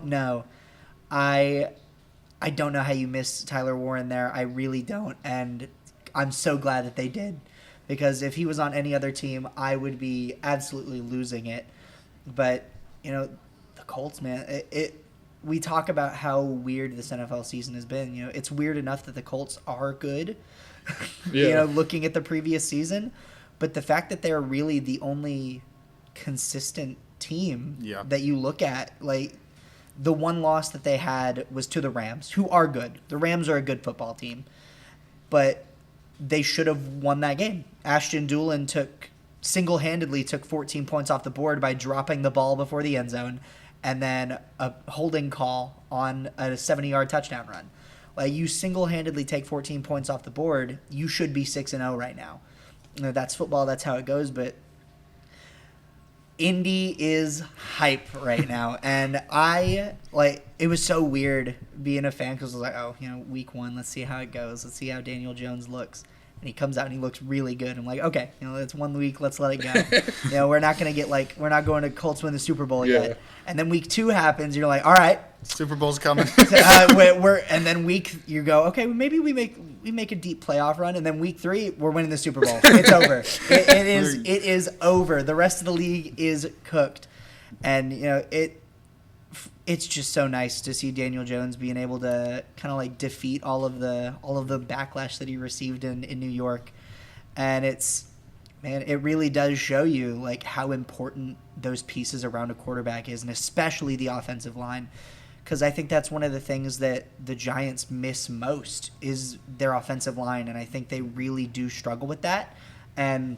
C: know. I don't know how you miss Tyler Warren there. I really don't. And I'm so glad that they did, because if he was on any other team, I would be absolutely losing it. But, the Colts, man, we talk about how weird this NFL season has been. It's weird enough that the Colts are good,
A: Yeah.
C: Looking at the previous season. But the fact that they're really the only consistent team that you look at, like, the one loss that they had was to the Rams, who are good. The Rams are a good football team. But they should have won that game. Ashton Doolin single-handedly took 14 points off the board by dropping the ball before the end zone, and then a holding call on a 70-yard touchdown run. Like, you single-handedly take 14 points off the board, you should be 6-0 right now. That's football, that's how it goes, but Indy is hype right now. And it was so weird being a fan, because I was like, week 1, let's see how it goes. Let's see how Daniel Jones looks. And he comes out and he looks really good. I'm like, okay, it's 1 week, let's let it go. We're not going to get we're not going to Colts win the Super Bowl yet. And then week 2 happens, you're like, all right.
B: Super Bowl's coming.
C: And then you go, okay, maybe we make a deep playoff run, and then week 3 we're winning the Super Bowl. It's over. It is over. The rest of the league is cooked, and it's just so nice to see Daniel Jones being able to kind of defeat all of the backlash that he received in New York, and it really does show you how important those pieces around a quarterback is, and especially the offensive line. Because I think that's one of the things that the Giants miss most is their offensive line, and I think they really do struggle with that. And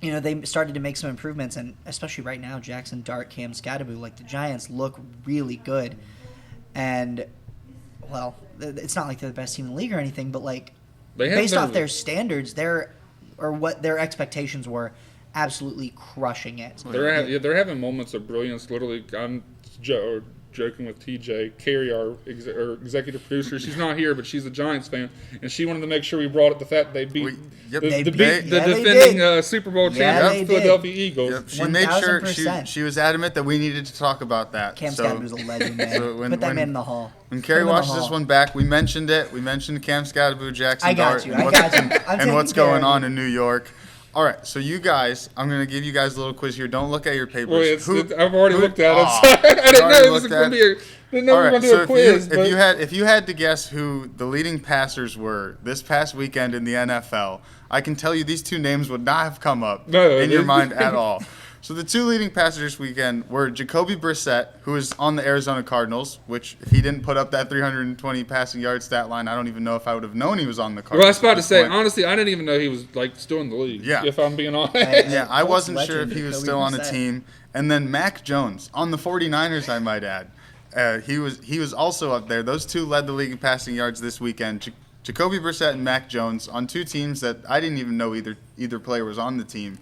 C: they started to make some improvements, and especially right now, Jackson Dart, Cam Scatterbo, the Giants look really good. And well, it's not like they're the best team in the league or anything, but based off their standards, what their expectations were, absolutely crushing it.
A: They're having moments of brilliance. Literally, I'm joking with TJ Carey, our executive producer. She's not here, but she's a Giants fan, and she wanted to make sure we brought up the fact they beat the defending Super Bowl champions Philadelphia Eagles.
B: Yep. She made sure she was adamant that we needed to talk about that.
C: Cam Scatterbo's a legend, man. Put that man in the hall.
B: When Carey watches this one back, we mentioned it. We mentioned Cam Scatterbo, Jackson Dart,
C: and what's
B: going on in New York. All right, so you guys, I'm going to give you guys a little quiz here. Don't look at your papers.
A: Wait, I've already looked at it.
B: Aw,
A: I didn't know
B: already
A: it was
B: looked
A: going to
B: at
A: be didn't know
B: All
A: we were
B: right,
A: going to do
B: so
A: a quiz.
B: if you had to guess who the leading passers were this past weekend in the NFL, I can tell you these two names would not have come up in your mind at all. So the two leading passers this weekend were Jacoby Brissett, who is on the Arizona Cardinals, which if he didn't put up that 320 passing yard stat line, I don't even know if I would have known he was on the Cardinals.
A: Well, I was about to say,
B: point.
A: honestly, I didn't even know he was still in the league.
B: Yeah.
A: If I'm being honest.
B: Yeah, I
C: Colts
B: wasn't sure
C: legend,
B: if he was
C: Jacoby
B: still on a
C: Brissett.
B: team. And then Mac Jones on the 49ers, I might add. He was also up there. Those two led the league in passing yards this weekend. Jacoby Brissett and Mac Jones on two teams that I didn't even know either player was on the team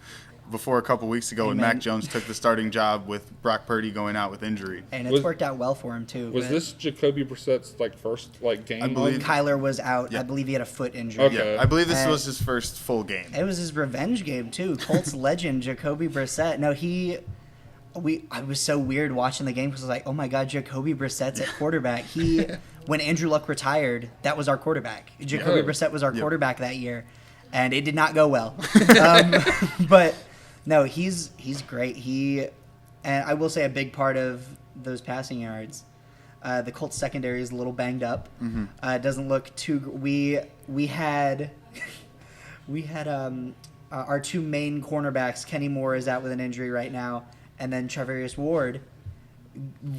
B: before a couple weeks ago when
C: Amen.
B: Mac Jones took the starting job with Brock Purdy going out with injury.
C: And it's
A: Was-
C: worked out well for him too.
A: Was
C: but-
A: this Jacoby Brissett's first game?
B: I believe-
C: Kyler was out.
B: Yeah.
C: I believe he had a foot injury.
A: Okay.
B: Yeah, I believe this
C: And-
B: was his first full game.
C: It was his revenge game too. Colts legend Jacoby Brissett. No, I was so weird watching the game because I was like, oh my god, Jacoby Brissett's at quarterback. When Andrew Luck retired, that was our quarterback. Jacoby
A: Yeah.
C: Brissett was our
B: Yep.
C: quarterback that year, and it did not go well. But no, he's great. And I will say a big part of those passing yards. The Colts secondary is a little banged up. It doesn't look too. We had our two main cornerbacks. Kenny Moore is out with an injury right now, and then Charvarius Ward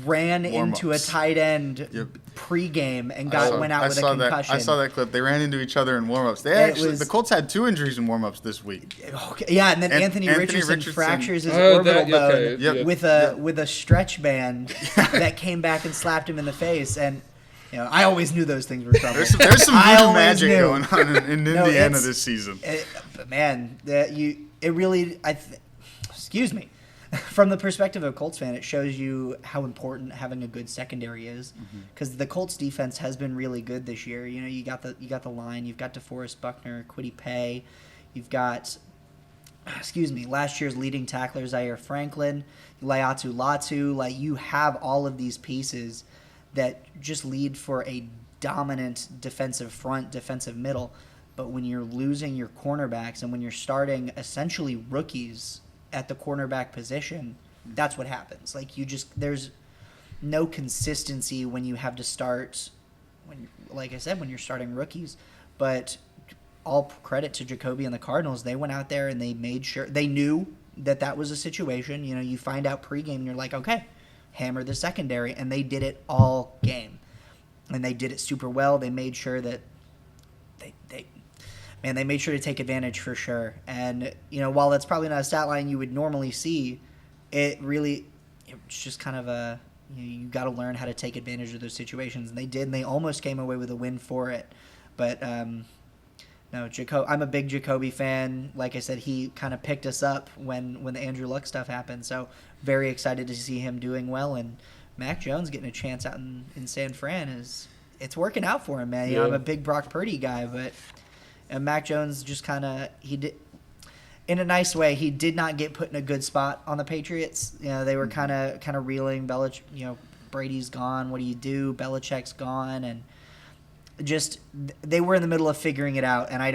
C: ran into a
B: Warm-ups.
C: tight end
B: Yep.
C: pregame and
B: I
C: went out with a
B: saw
C: concussion.
B: I saw that clip. They ran into each other in warm-ups.
C: was-
B: The Colts had two injuries in warm-ups this week.
C: Okay, yeah, and then Anthony
B: Anthony
C: Richardson
B: Richardson-
C: fractures his
A: Oh,
C: orbital
A: that-
C: bone
A: okay,
B: Yep.
A: yeah.
C: with a stretch band that came back and slapped him in the face. And I always knew those things were trouble.
B: There's some
C: I
B: voodoo
C: always
B: magic
C: knew.
B: going on in
C: No,
B: Indiana
C: it's-
B: this season.
C: But man, excuse me. From the perspective of a Colts fan, it shows you how important having a good secondary is, because the Colts defense has been really good this year. You got the line, you've got DeForest Buckner, Kwity Paye, you've got, last year's leading tackler Zaire Franklin, Laiatu Latu. Like, you have all of these pieces that just lead for a dominant defensive front, defensive middle. But when you're losing your cornerbacks and when you're starting essentially rookies at the cornerback position, that's what happens. Like, there's no consistency when you have to start, like I said, when you're starting rookies. But all credit to Jacoby and the Cardinals. They went out there and they made sure, they knew that was a situation. You find out pregame and you're like, okay, hammer the secondary. And they did it all game. And they did it super well. They made sure that they made sure to take advantage for sure. And, while that's probably not a stat line you would normally see, it's just kind of you got to learn how to take advantage of those situations. And they did, and they almost came away with a win for it. But, no, I'm a big Jacoby fan. Like I said, he kind of picked us up when the Andrew Luck stuff happened. So very excited to see him doing well. And Mac Jones getting a chance out in San Fran it's working out for him, man.
A: Yeah.
C: I'm a big Brock Purdy guy, but Mac Jones just kind of, he did, in a nice way, he did not get put in a good spot on the Patriots. They were kind of reeling. Brady's gone. What do you do? Belichick's gone, and just they were in the middle of figuring it out. And I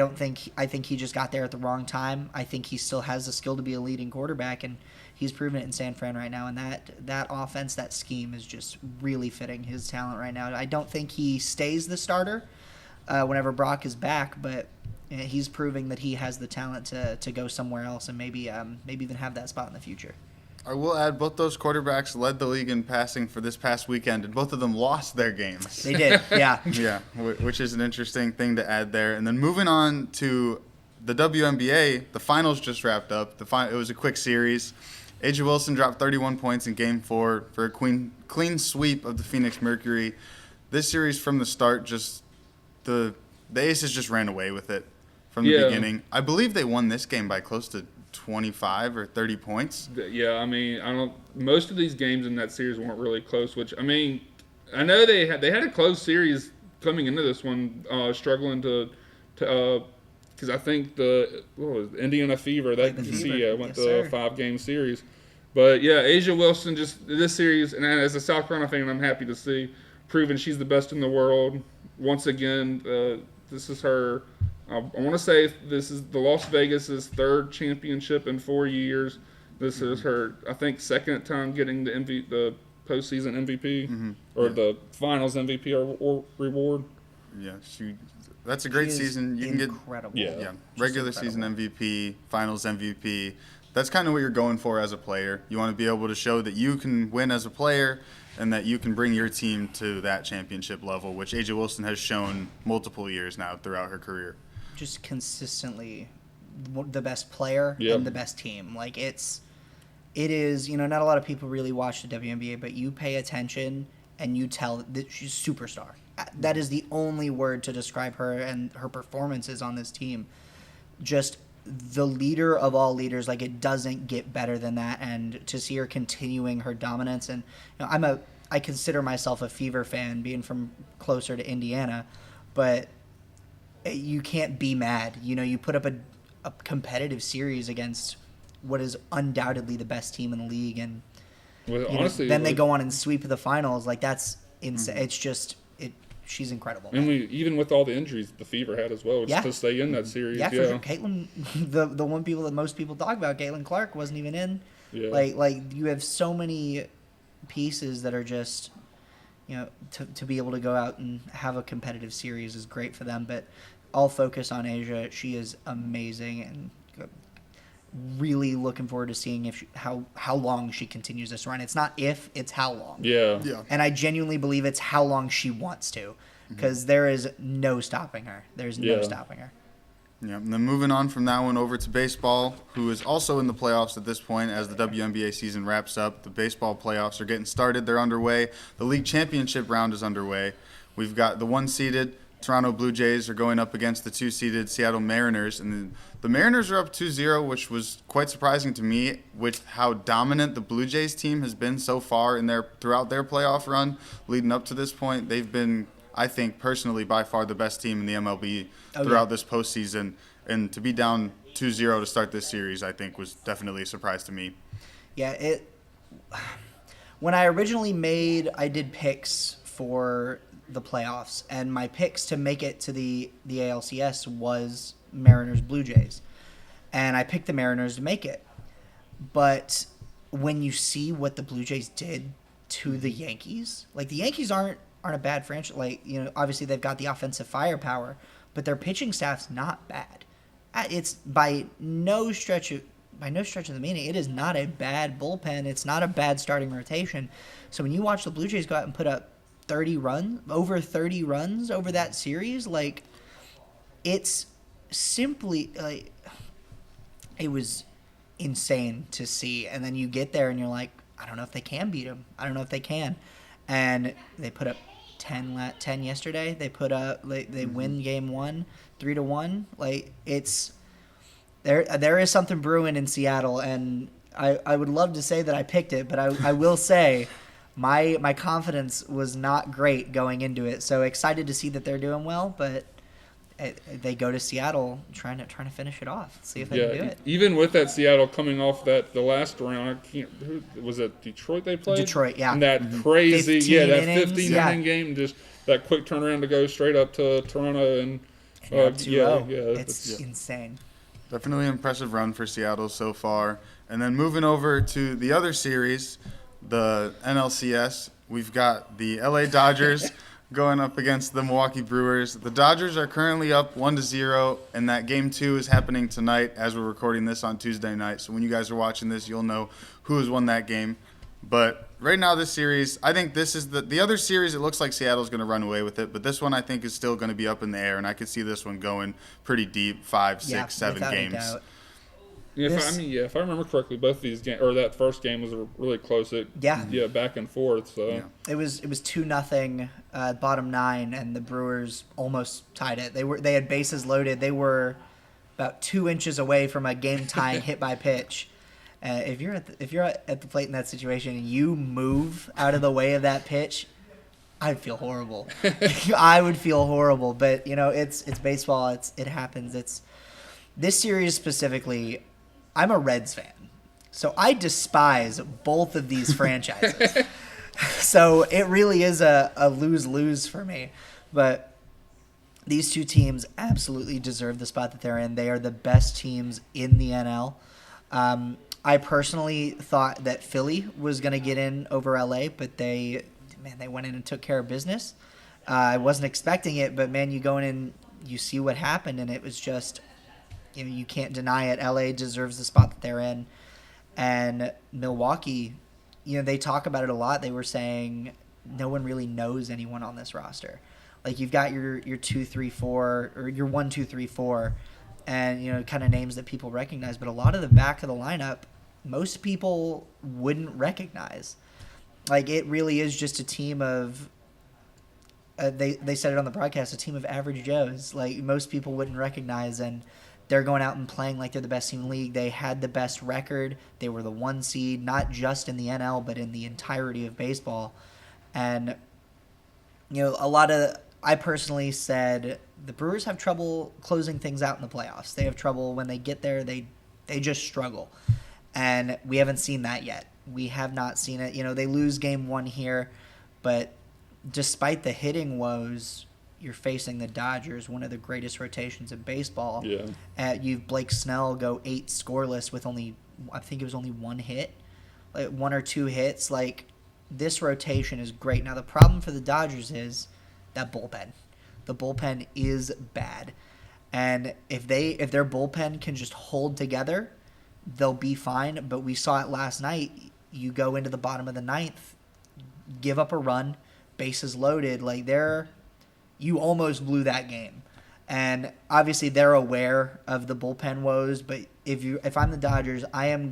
C: think he just got there at the wrong time. I think he still has the skill to be a leading quarterback, and he's proven it in San Fran right now. And that offense, that scheme is just really fitting his talent right now. I don't think he stays the starter whenever Brock is back, but he's proving that he has the talent to go somewhere else and maybe even have that spot in the future.
B: I will add, both those quarterbacks led the league in passing for this past weekend, and both of them lost their games.
C: They did, yeah.
B: Yeah, which is an interesting thing to add there. And then moving on to the WNBA, the finals just wrapped up. It was a quick series. A'ja Wilson dropped 31 points in Game 4 for a clean sweep of the Phoenix Mercury. This series from the start, the Aces just ran away with it from the beginning. I believe they won this game by close to 25 or 30 points.
A: Yeah, most of these games in that series weren't really close, which, I know they had a close series coming into this one, struggling to because I think Indiana Fever, went
C: Yes,
A: to a
C: sir.
A: 5-game series. But yeah, A'ja Wilson, just this series, and as a South Carolina fan, I'm happy to see, proving she's the best in the world. Once again, this is her I want to say this is the Las Vegas's third championship in 4 years. This is her, I think, second time getting the postseason MVP or the Finals MVP or reward.
B: Yeah, that's a great season. You can get
C: incredible.
B: regular season MVP, Finals MVP. That's kind of what you're going for as a player. You want to be able to show that you can win as a player and that you can bring your team to that championship level, which AJ Wilson has shown multiple years now throughout her career.
C: Just consistently the best player and the best team. Like it is, not a lot of people really watch the WNBA, but you pay attention and you tell that she's a superstar. That is the only word to describe her and her performances on this team. Just the leader of all leaders. Like, it doesn't get better than that. And to see her continuing her dominance, and I consider myself a Fever fan, being from closer to Indiana, but you can't be mad. You put up a competitive series against what is undoubtedly the best team in the league, and
A: honestly,
C: then they go on and sweep the finals. Like, that's insane. It's just she's incredible.
A: And even with all the injuries the Fever had as well, to stay in that series.
C: Yeah, for sure. Caitlin, the one people that most people talk about, Caitlin Clark, wasn't even in.
A: Yeah.
C: Like you have so many pieces that are just, to be able to go out and have a competitive series is great for them. But I'll focus on Asia. She is amazing, and really looking forward to seeing how long she continues this run. It's not if, it's how long.
A: Yeah.
C: And I genuinely believe it's how long she wants to, because there is no stopping her. There's no stopping her.
B: Yeah, and then moving on from that one over to baseball, who is also in the playoffs at this point as the WNBA season wraps up. The baseball playoffs are getting started. They're underway. The league championship round is underway. We've got the one-seeded Toronto Blue Jays are going up against the two-seeded Seattle Mariners. And the Mariners are up 2-0, which was quite surprising to me with how dominant the Blue Jays team has been so far throughout their playoff run leading up to this point. They've been, I think, personally, by far the best team in the MLB throughout this postseason. And to be down 2-0 to start this series, I think, was definitely a surprise to me.
C: Yeah, when I originally I did picks for the playoffs, and my picks to make it to the ALCS was Mariners Blue Jays, and I picked the Mariners to make it. But when you see what the Blue Jays did to the Yankees, like, the Yankees aren't a bad franchise. Like, obviously they've got the offensive firepower, but their pitching staff's not bad. It's by no stretch of the meaning, it is not a bad bullpen. It's not a bad starting rotation. So when you watch the Blue Jays go out and put up over 30 runs over that series, like, it's simply, like, it was insane to see. And then you get there and you're like, I don't know if they can beat them. I don't know if they can. And they put up 10 yesterday. They put up, they win game 1 3-1. Like, it's there is something brewing in Seattle, and I would love to say that I picked it, but I will say my confidence was not great going into it. So excited to see that they're doing well, but they go to Seattle trying to finish it off. See if they can do it.
A: Even with that Seattle coming off the last round, who was it? Detroit they played.
C: Detroit, yeah.
A: And that crazy,
C: 15
A: inning game, just that quick turnaround to go straight up to Toronto and
C: up 2-0. It's insane.
B: Definitely an impressive run for Seattle so far. And then moving over to the other series, the NLCS, we've got the LA Dodgers going up against the Milwaukee Brewers. The Dodgers are currently up 1-0, and that game 2 is happening tonight as we're recording this on Tuesday night. So when you guys are watching this, you'll know who has won that game. But right now, this series, I think this is the other series. It looks like Seattle's going to run away with it, but this one I think is still going to be up in the air, and I could see this one going pretty deep, 5, 6, 7 games.
A: If I remember correctly, both these games, or that first game was really close. Back and forth. So
C: it was 2-0, bottom 9, and the Brewers almost tied it. They had bases loaded. They were about 2 inches away from a game tying hit by pitch. If you're at the plate in that situation and you move out of the way of that pitch, I'd feel horrible. I would feel horrible. But it's baseball. It happens. It's this series specifically. I'm a Reds fan, so I despise both of these franchises. So it really is a lose-lose for me. But These two teams absolutely deserve the spot that they're in. They are the best teams in the NL. I personally thought that Philly was going to get in over LA, but they went in and took care of business. I wasn't expecting it, but man, you go in and you see what happened, and it was just, you can't deny it. LA deserves the spot that they're in, and Milwaukee, they talk about it a lot. They were saying no one really knows anyone on this roster. Like, you've got your 2, 3, 4, or your 1, 2, 3, 4, and kind of names that people recognize. But a lot of the back of the lineup, most people wouldn't recognize. Like, it really is just a team of. They said it on the broadcast, a team of average Joes. Like, most people wouldn't recognize, and they're going out and playing like they're the best team in the league. They had the best record. They were the 1 seed, not just in the NL, but in the entirety of baseball. And I personally said the Brewers have trouble closing things out in the playoffs. They have trouble when they get there. They just struggle. And we haven't seen that yet. We have not seen it. They lose game 1 here, but despite the hitting woes, you're facing the Dodgers, one of the greatest rotations in baseball.
A: Yeah.
C: You've Blake Snell go 8 scoreless with only 1 hit, like 1 or 2 hits. Like, this rotation is great. Now, the problem for the Dodgers is that bullpen. The bullpen is bad. And if their bullpen can just hold together, they'll be fine. But we saw it last night. You go into the bottom of the 9th, give up a run, bases loaded. Like, you almost blew that game. And obviously they're aware of the bullpen woes. But if I'm the Dodgers, I am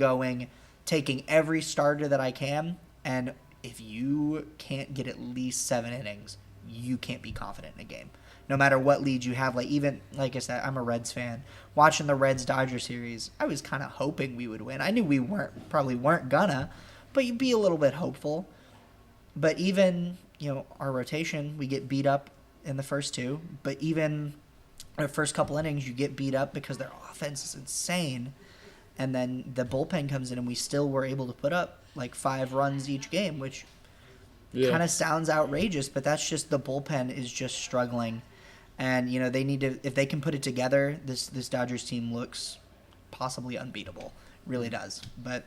C: taking every starter that I can. And if you can't get at least 7 innings, you can't be confident in a game. No matter what lead you have. Like I said, I'm a Reds fan. Watching the Reds-Dodgers series, I was kind of hoping we would win. I knew we probably weren't gonna, but you'd be a little bit hopeful. But even, our rotation, we get beat up in the first 2. But even our first couple innings, you get beat up because their offense is insane. And then the bullpen comes in, and we still were able to put up like 5 runs each game, which kind of sounds outrageous, but that's just the bullpen is just struggling. And, they need to, if they can put it together, this Dodgers team looks possibly unbeatable. Really does. But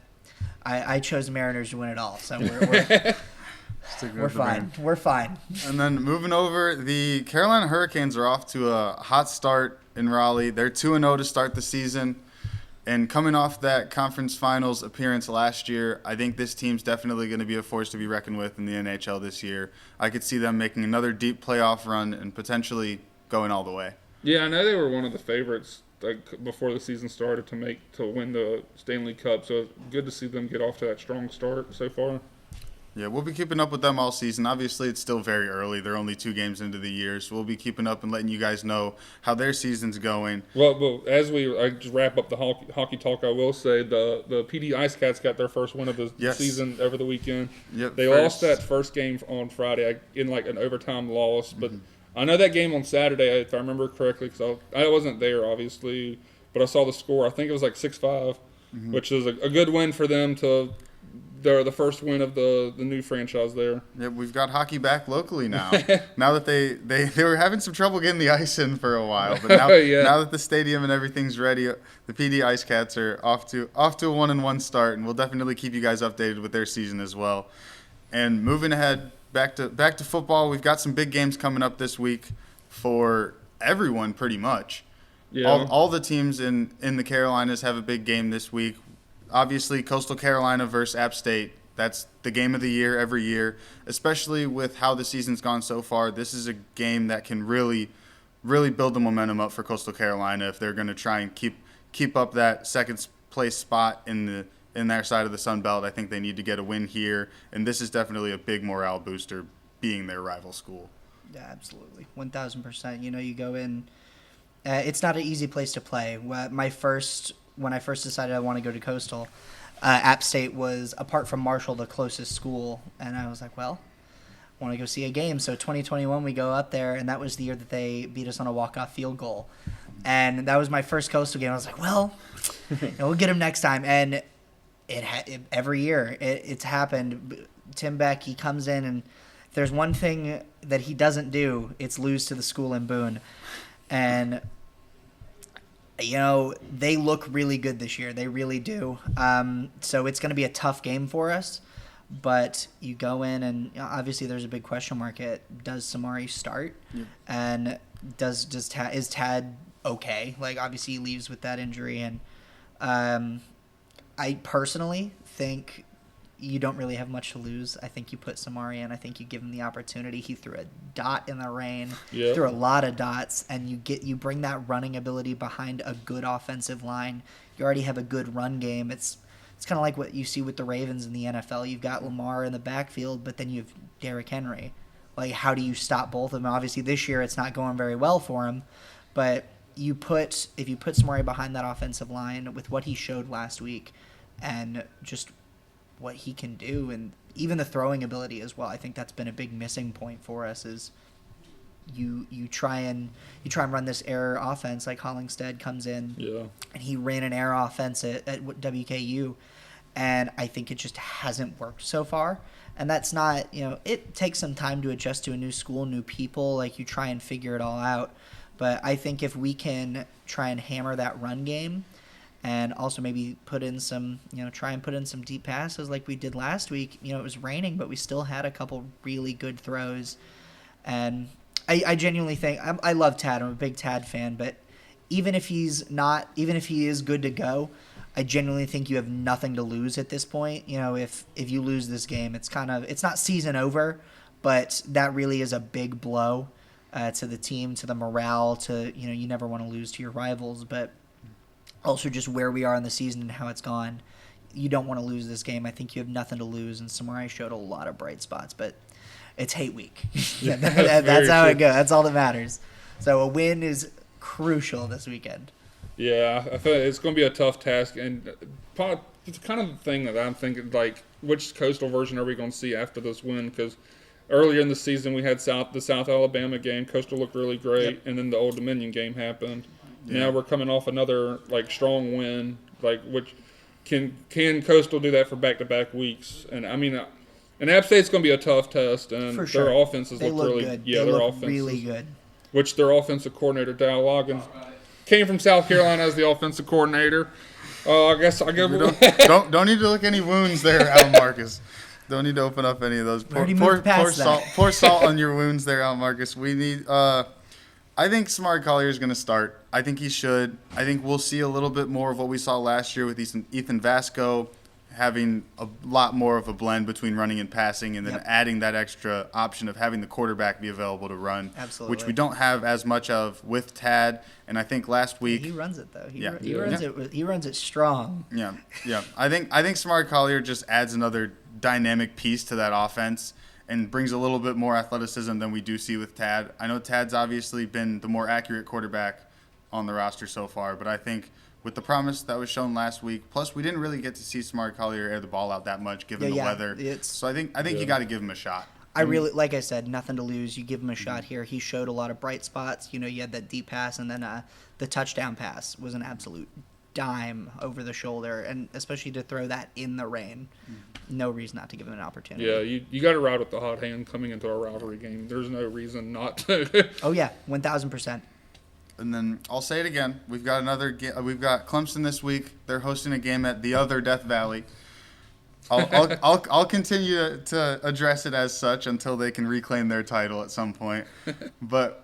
C: I chose the Mariners to win it all, so we're fine. We're fine.
B: And then moving over, the Carolina Hurricanes are off to a hot start in Raleigh. They're 2-0 to start the season. And coming off that conference finals appearance last year, I think this team's definitely going to be a force to be reckoned with in the NHL this year. I could see them making another deep playoff run and potentially going all the way.
A: Yeah, I know they were one of the favorites before the season started to win the Stanley Cup. So it's good to see them get off to that strong start so far.
B: Yeah, we'll be keeping up with them all season. Obviously, it's still very early. They're only 2 games into the year, so we'll be keeping up and letting you guys know how their season's going.
A: Well, as I just wrap up the hockey talk, I will say the PD Ice Cats got their first win of the season over the weekend.
B: Yep,
A: they lost that first game on Friday in like an overtime loss, but I know that game on Saturday, if I remember correctly, because I wasn't there, obviously, but I saw the score. I think it was like 6-5, which is a good win for them to – they're the first win of the new franchise there.
B: Yeah, we've got hockey back locally now. Now that they were having some trouble getting the ice in for a while, but now, now that the stadium and everything's ready, the PD Ice Cats are off to a 1-1 start, and we'll definitely keep you guys updated with their season as well. And moving ahead, back to football, we've got some big games coming up this week for everyone pretty much.
A: Yeah.
B: All the teams in the Carolinas have a big game this week. Obviously, Coastal Carolina versus App State. That's the game of the year every year, especially with how the season's gone so far. This is a game that can really, really build the momentum up for Coastal Carolina if they're going to try and keep up that second place spot in their side of the Sun Belt. I think they need to get a win here, and this is definitely a big morale booster being their rival school.
C: Yeah, absolutely. 1,000%. You go in, it's not an easy place to play. When I first decided I want to go to Coastal, App State was, apart from Marshall, the closest school. And I was like, well, I want to go see a game. So 2021, we go up there, and that was the year that they beat us on a walk-off field goal. And that was my first Coastal game. I was like, well, we'll get them next time. And every year, it's happened. Tim Beck, he comes in, and there's one thing that he doesn't do, it's lose to the school in Boone. And, they look really good this year. They really do. So it's going to be a tough game for us. But you go in and obviously there's a big question mark. Does Samari start? Yeah. And is Tad okay? Like, obviously he leaves with that injury. And I personally think you don't really have much to lose. I think you put Samari in. I think you give him the opportunity. He threw a dot in the rain, threw a lot of dots, and you bring that running ability behind a good offensive line. You already have a good run game. It's kind of like what you see with the Ravens in the NFL. You've got Lamar in the backfield, but then you have Derrick Henry. Like, how do you stop both of them? Obviously, this year it's not going very well for him, but if you put Samari behind that offensive line with what he showed last week and just what he can do, and even the throwing ability as well. I think that's been a big missing point for us is you try and run this air offense. Like Hollingsted comes in and he ran an air offense at WKU, and I think it just hasn't worked so far. And that's not, it takes some time to adjust to a new school, new people. Like, you try and figure it all out. But I think if we can try and hammer that run game, and also maybe try and put in some deep passes like we did last week. It was raining, but we still had a couple really good throws. And I genuinely think, I love Tad. I'm a big Tad fan. But even if he is good to go, I genuinely think you have nothing to lose at this point. If you lose this game, it's not season over, but that really is a big blow to the team, to the morale, you never want to lose to your rivals, but also just where we are in the season and how it's gone. You don't want to lose this game. I think you have nothing to lose, and Samari showed a lot of bright spots, but it's hate week. That's how it goes. That's all that matters. So a win is crucial this weekend.
A: Yeah, I feel it's going to be a tough task, and it's kind of the thing that I'm thinking, like, which Coastal version are we going to see after this win? Because earlier in the season we had the South Alabama game. Coastal looked really great, and then the Old Dominion game happened. Yeah. Now we're coming off another strong win. Which can Coastal do that for back-to-back weeks? And I mean, and App State's going to be a tough test, and
C: for sure.
A: Their offenses look really
C: good.
A: Yeah,
C: their
A: offenses
C: really good.
A: Which their offensive coordinator Dow Loggins came from South Carolina as the offensive coordinator. I guess I give.
B: Don't need to look any wounds there, Al Marcus. Don't need to open up any of those. Pour salt on your wounds there, Al Marcus. We need. I think Samari Collier is going to start. I think he should. I think we'll see a little bit more of what we saw last year with Ethan Vasco having a lot more of a blend between running and passing, and then adding that extra option of having the quarterback be available to run.
C: Absolutely.
B: Which we don't have as much of with Tad. And I think last week
C: he runs it though. He runs it strong.
B: Yeah. I think Samari Collier just adds another dynamic piece to that offense and brings a little bit more athleticism than we do see with Tad. I know Tad's obviously been the more accurate quarterback on the roster so far, but I think with the promise that was shown last week, plus we didn't really get to see Samari Collier air the ball out that much given the weather. So I think you got to give him a shot.
C: I really, like I said, nothing to lose. You give him a shot here. He showed a lot of bright spots. You had that deep pass, and then the touchdown pass was an absolute dime over the shoulder, and especially to throw that in the rain. No reason not to give him an opportunity.
A: Yeah, you got to ride with the hot hand coming into a rivalry game. There's no reason not to.
C: Oh yeah, 1,000%.
B: And then I'll say it again. We've got we've got Clemson this week. They're hosting a game at the other Death Valley. I'll continue to address it as such until they can reclaim their title at some point. But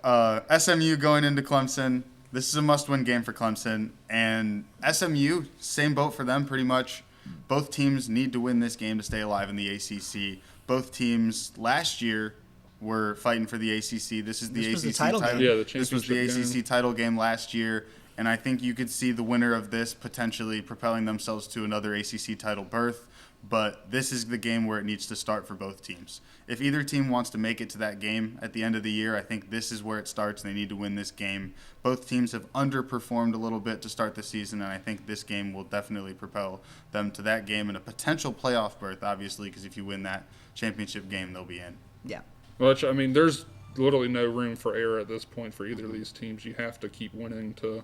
B: SMU going into Clemson. This is a must-win game for Clemson. And SMU, same boat for them pretty much. Both teams need to win this game to stay alive in the ACC. Both teams last year were fighting for the ACC. This is the ACC title game.
A: Yeah, the
B: this was the ACC title game last year. And I think you could see the winner of this potentially propelling themselves to another ACC title berth. But this is the game where it needs to start for both teams. If either team wants to make it to that game at the end of the year, I think this is where it starts, and they need to win this game. Both teams have underperformed a little bit to start the season, and I think this game will definitely propel them to that game and a potential playoff berth, obviously, because if you win that championship game, they'll be in.
C: Yeah.
A: Which, I mean, there's literally no room for error at this point for either of these teams. You have to keep winning to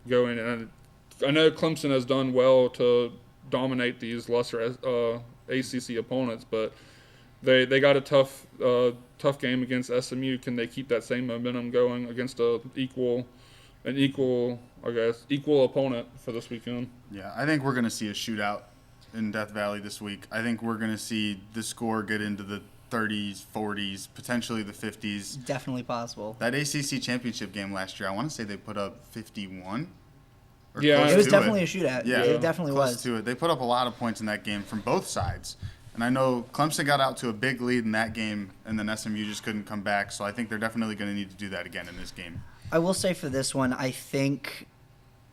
A: go in. And I know Clemson has done well to dominate these lesser ACC opponents, but They got a tough game against SMU. Can they keep that same momentum going against an equal opponent for this weekend?
B: Yeah, I think we're going to see a shootout in Death Valley this week. I think we're going to see the score get into the 30s, 40s, potentially the 50s.
C: Definitely possible.
B: That ACC championship game last year, I want to say they put up 51.
A: Yeah,
C: It was definitely a shootout.
B: Yeah,
C: It definitely
B: close
C: was.
B: to it. They put up a lot of points in that game from both sides. And I know Clemson got out to a big lead in that game, and then SMU just couldn't come back. So I think they're definitely going to need to do that again in this game.
C: I will say for this one, I think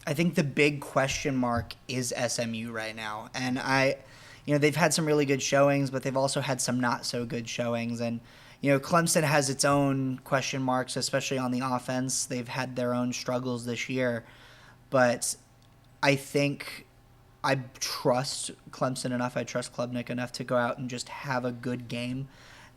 C: the big question mark is SMU right now. And they've had some really good showings, but they've also had some not so good showings. And, Clemson has its own question marks, especially on the offense. They've had their own struggles this year. But I think I trust Clemson enough. I trust Klubnik enough to go out and just have a good game.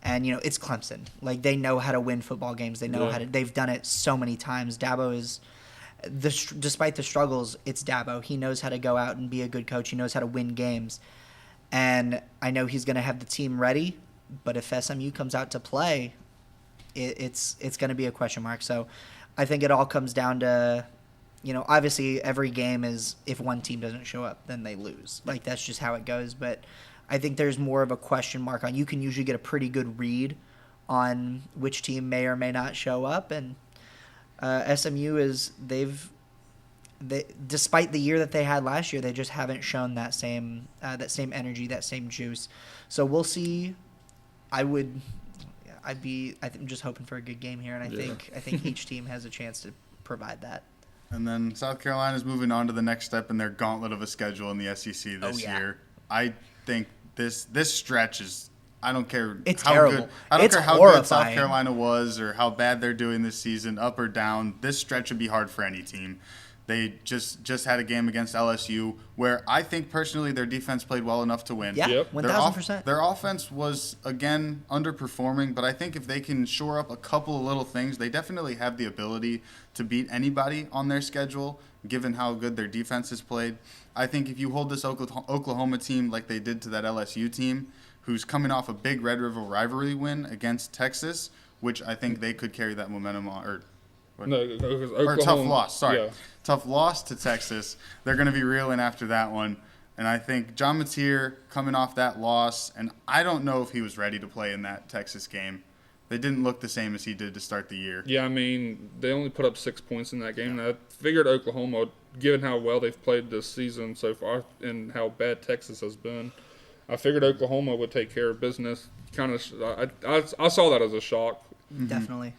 C: And, it's Clemson. Like, they know how to win football games. They know how to – they've done it so many times. Dabo is – despite the struggles, it's Dabo. He knows how to go out and be a good coach. He knows how to win games. And I know he's going to have the team ready. But if SMU comes out to play, it's going to be a question mark. So I think it all comes down to – obviously every game is if one team doesn't show up, then they lose. Like, that's just how it goes. But I think there's more of a question mark on. You can usually get a pretty good read on which team may or may not show up. And SMU despite the year that they had last year, they just haven't shown that same energy, that same juice. So we'll see. I'm just hoping for a good game here, and I think each team has a chance to provide that.
B: And then South Carolina's moving on to the next step in their gauntlet of a schedule in the SEC this year. I think this stretch is – I don't care
C: it's
B: how
C: terrible.
B: good – I don't
C: it's
B: care how
C: horrifying.
B: good South Carolina was or how bad they're doing this season, up or down. This stretch would be hard for any team. They just had a game against LSU where I think personally their defense played well enough to win.
C: Yeah,
A: Yep.
C: 1,000%.
B: Their offense was, again, underperforming, but I think if they can shore up a couple of little things, they definitely have the ability to beat anybody on their schedule, given how good their defense has played. I think if you hold this Oklahoma team like they did to that LSU team, who's coming off a big Red River rivalry win against Texas, which I think they could carry that momentum on, or tough loss, sorry.
A: Yeah.
B: Tough loss to Texas. They're going to be reeling after that one. And I think John Mateer coming off that loss, and I don't know if he was ready to play in that Texas game. They didn't look the same as he did to start the year.
A: Yeah, I mean, they only put up 6 points in that game. And I figured Oklahoma, given how well they've played this season so far and how bad Texas has been, I figured Oklahoma would take care of business. I saw that as a shock.
C: Definitely.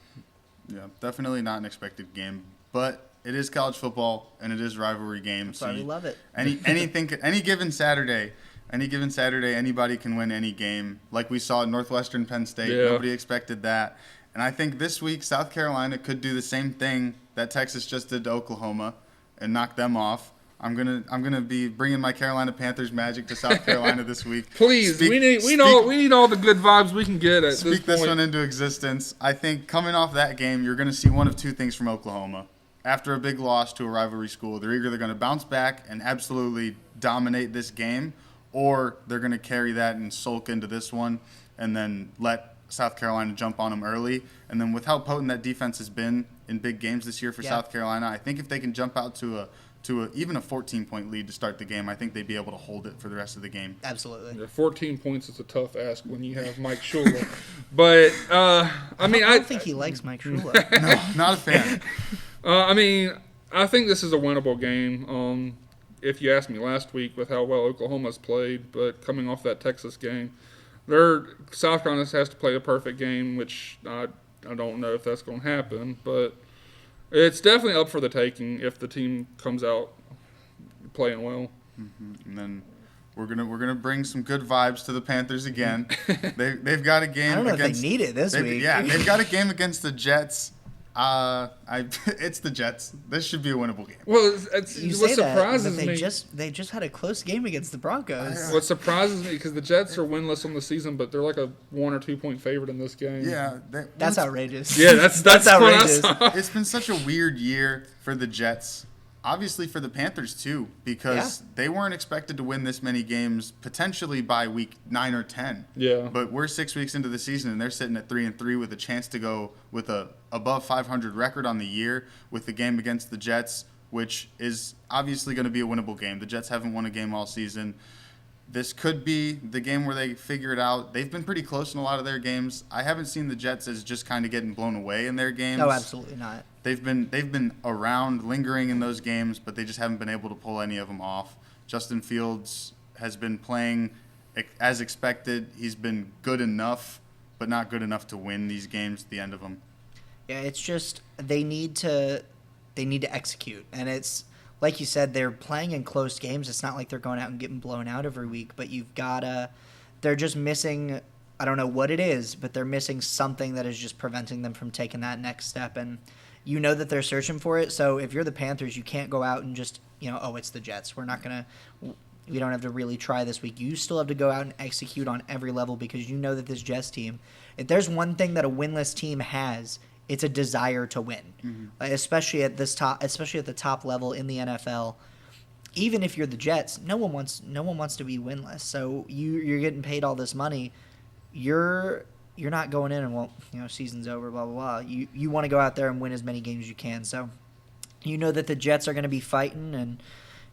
B: Yeah, definitely not an expected game, but it is college football and it is rivalry games.
C: That's why we love it.
B: Any given Saturday, anybody can win any game. Like we saw at Northwestern Penn State, Nobody expected that. And I think this week South Carolina could do the same thing that Texas just did to Oklahoma and knock them off. I'm gonna be bringing my Carolina Panthers magic to South Carolina this week.
A: Please, we need all the good vibes we can get at this point.
B: Speak this one into existence. I think coming off that game, you're going to see one of two things from Oklahoma. After a big loss to a rivalry school, they're either going to bounce back and absolutely dominate this game, or they're going to carry that and sulk into this one and then let South Carolina jump on them early. And then with how potent that defense has been in big games this year for South Carolina, I think if they can jump out to even a 14-point lead to start the game, I think they'd be able to hold it for the rest of the game.
C: Absolutely.
A: Yeah, 14 points is a tough ask when you have Mike Shula. But, I
C: don't think he likes Mike Shula.
B: No, not a fan.
A: I think this is a winnable game. If you asked me last week with how well Oklahoma's played, but coming off that Texas game, South Carolina has to play a perfect game, which I don't know if that's going to happen, but it's definitely up for the taking if the team comes out playing well.
B: Mm-hmm. And then we're gonna bring some good vibes to the Panthers again. They've got a game.
C: I don't know
B: against,
C: if they need it this week.
B: Yeah, they've got a game against the Jets. It's the Jets. This should be a winnable game.
A: Well,
C: You
A: what
C: say
A: surprises
C: that, but
A: me.
C: they just had a close game against the Broncos.
A: What surprises me because the Jets are winless on the season, but they're like a 1 or 2 point favorite in this game.
B: Yeah,
C: That's outrageous.
A: Yeah, that's
C: outrageous.
A: what I saw.
B: It's been such a weird year for the Jets. obviously for the Panthers too, because they weren't expected to win this many games potentially by week 9 or 10.
A: Yeah.
B: But we're 6 weeks into the season and they're sitting at 3-3 with a chance to go with a above 500 record on the year with the game against the Jets, which is obviously going to be a winnable game. The Jets haven't won a game all season. This could be the game where they figure it out. They've been pretty close in a lot of their games. I haven't seen the Jets as just kind of getting blown away in their games.
C: No, absolutely not.
B: They've been around, lingering in those games, but they just haven't been able to pull any of them off. Justin Fields has been playing as expected. He's been good enough, but not good enough to win these games at the end of them.
C: Yeah, it's just they need to execute, and it's like you said, they're playing in close games. It's not like they're going out and getting blown out every week, but they're just missing, I don't know what it is, but they're missing something that is just preventing them from taking that next step. And you know that they're searching for it. So if you're the Panthers, you can't go out and just, oh, it's the Jets. We don't have to really try this week. You still have to go out and execute on every level because you know that this Jets team, if there's one thing that a winless team has, it's a desire to win, especially at the top level in the NFL. Even if you're the Jets, no one wants to be winless. So you're getting paid all this money. You're not going in and season's over, blah blah blah. You want to go out there and win as many games as you can. So you know that the Jets are going to be fighting, and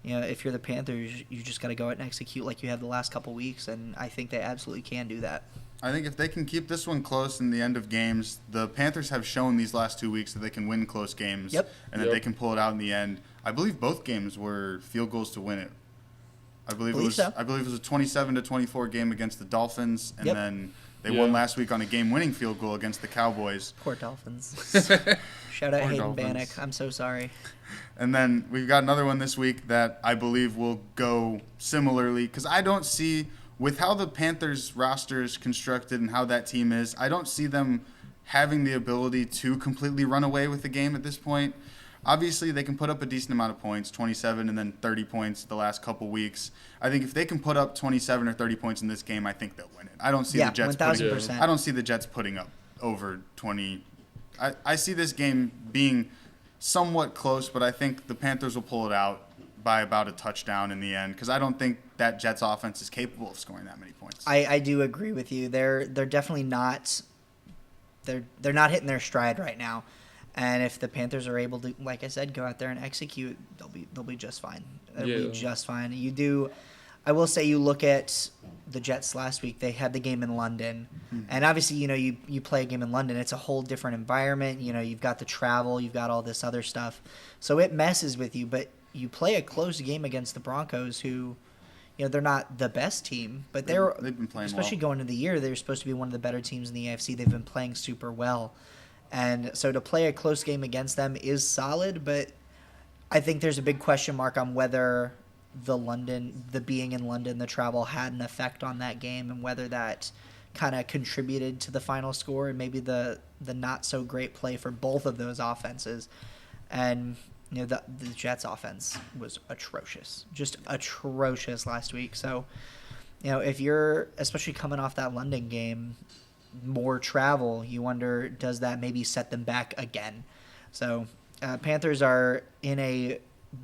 C: if you're the Panthers, you just got to go out and execute like you have the last couple weeks, and I think they absolutely can do that.
B: I think if they can keep this one close in the end of games, the Panthers have shown these last 2 weeks that they can win close games and that they can pull it out in the end. I believe both games were field goals to win it. I believe it was a 27-24 game against the Dolphins, and then they won last week on a game-winning field goal against the Cowboys.
C: Poor Dolphins. Shout out Hayden Bannock. I'm so sorry.
B: And then we've got another one this week that I believe will go similarly, because I don't see, with how the Panthers roster is constructed and how that team is, I don't see them having the ability to completely run away with the game at this point. Obviously, they can put up a decent amount of points, 27 and then 30 points the last couple weeks. I think if they can put up 27 or 30 points in this game, I think they'll win it. I don't see the Jets
C: 1,000%.
B: I don't see the Jets putting up over 20. I see this game being somewhat close, but I think the Panthers will pull it out by about a touchdown in the end, because I don't think that Jets offense is capable of scoring that many points.
C: I do agree with you. They're definitely not. They're not hitting their stride right now. And if the Panthers are able to, like I said, go out there and execute, they'll be just fine. They'll be just fine. I will say, you look at the Jets last week. They had the game in London, and obviously, you play a game in London. It's a whole different environment. You've got the travel, you've got all this other stuff, so it messes with you. But you play a close game against the Broncos, who, they're not the best team, but they've been playing, especially going into the year, they're supposed to be one of the better teams in the AFC. They've been playing super well. And so to play a close game against them is solid, but I think there's a big question mark on whether the being in London, the travel had an effect on that game, and whether that kind of contributed to the final score, and maybe the not so great play for both of those offenses. And the Jets offense was atrocious, just atrocious last week. So if you're especially coming off that London game, more travel, you wonder, does that maybe set them back again? So Panthers are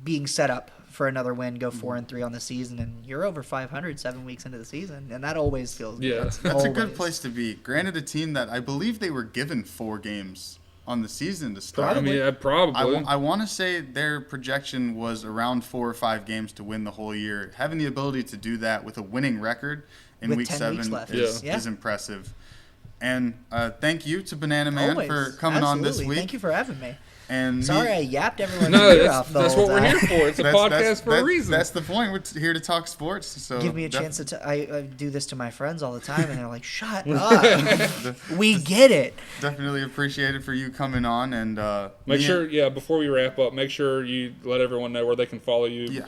C: being set up for another win, go 4-3 on the season, and you're over 500 7 weeks into the season, and that always feels good.
B: That's a good place to be. Granted, a team that I believe they were given 4 games on the season to start.
A: Probably.
B: I want to say their projection was around 4 or 5 games to win the whole year. Having the ability to do that with a winning record in
C: with
B: week 7 is impressive. And thank you to Banana Man for coming on this week.
C: Thank you for having me.
B: And
C: sorry I yapped everyone's
A: ear
C: off the
A: that's
C: whole
A: what we're
C: time.
A: here for. It's a podcast for a reason.
B: That's the point. We're here to talk sports. So
C: give me a chance to I do this to my friends all the time, and they're like, shut up. We get it.
B: Definitely appreciate it for you coming on. And
A: make sure, before we wrap up, make sure you let everyone know where they can follow you.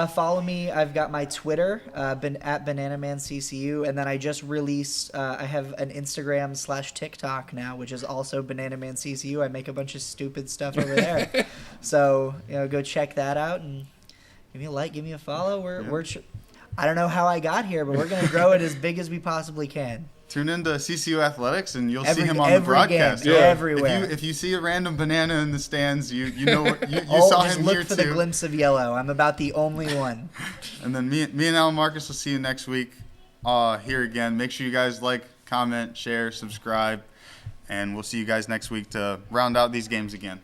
C: Follow me. I've got my Twitter, been at BananamanCCU, and then I just released, I have an Instagram/TikTok now, which is also BananamanCCU. I make a bunch of stupid stuff over there. So go check that out and give me a like, give me a follow. I don't know how I got here, but we're gonna grow it as big as we possibly can.
B: Tune into CCU Athletics, and you'll see
C: Every-
B: him on the
C: every
B: broadcast.
C: game,
A: Yeah.
C: everywhere.
B: If you see a random banana in the stands, you know you
C: Oh,
B: saw
C: just
B: him
C: look
B: here
C: for
B: too.
C: the glimpse of yellow. I'm about the only one.
B: And then me and Alan Marcus will see you next week here again. Make sure you guys like, comment, share, subscribe, and we'll see you guys next week to round out these games again.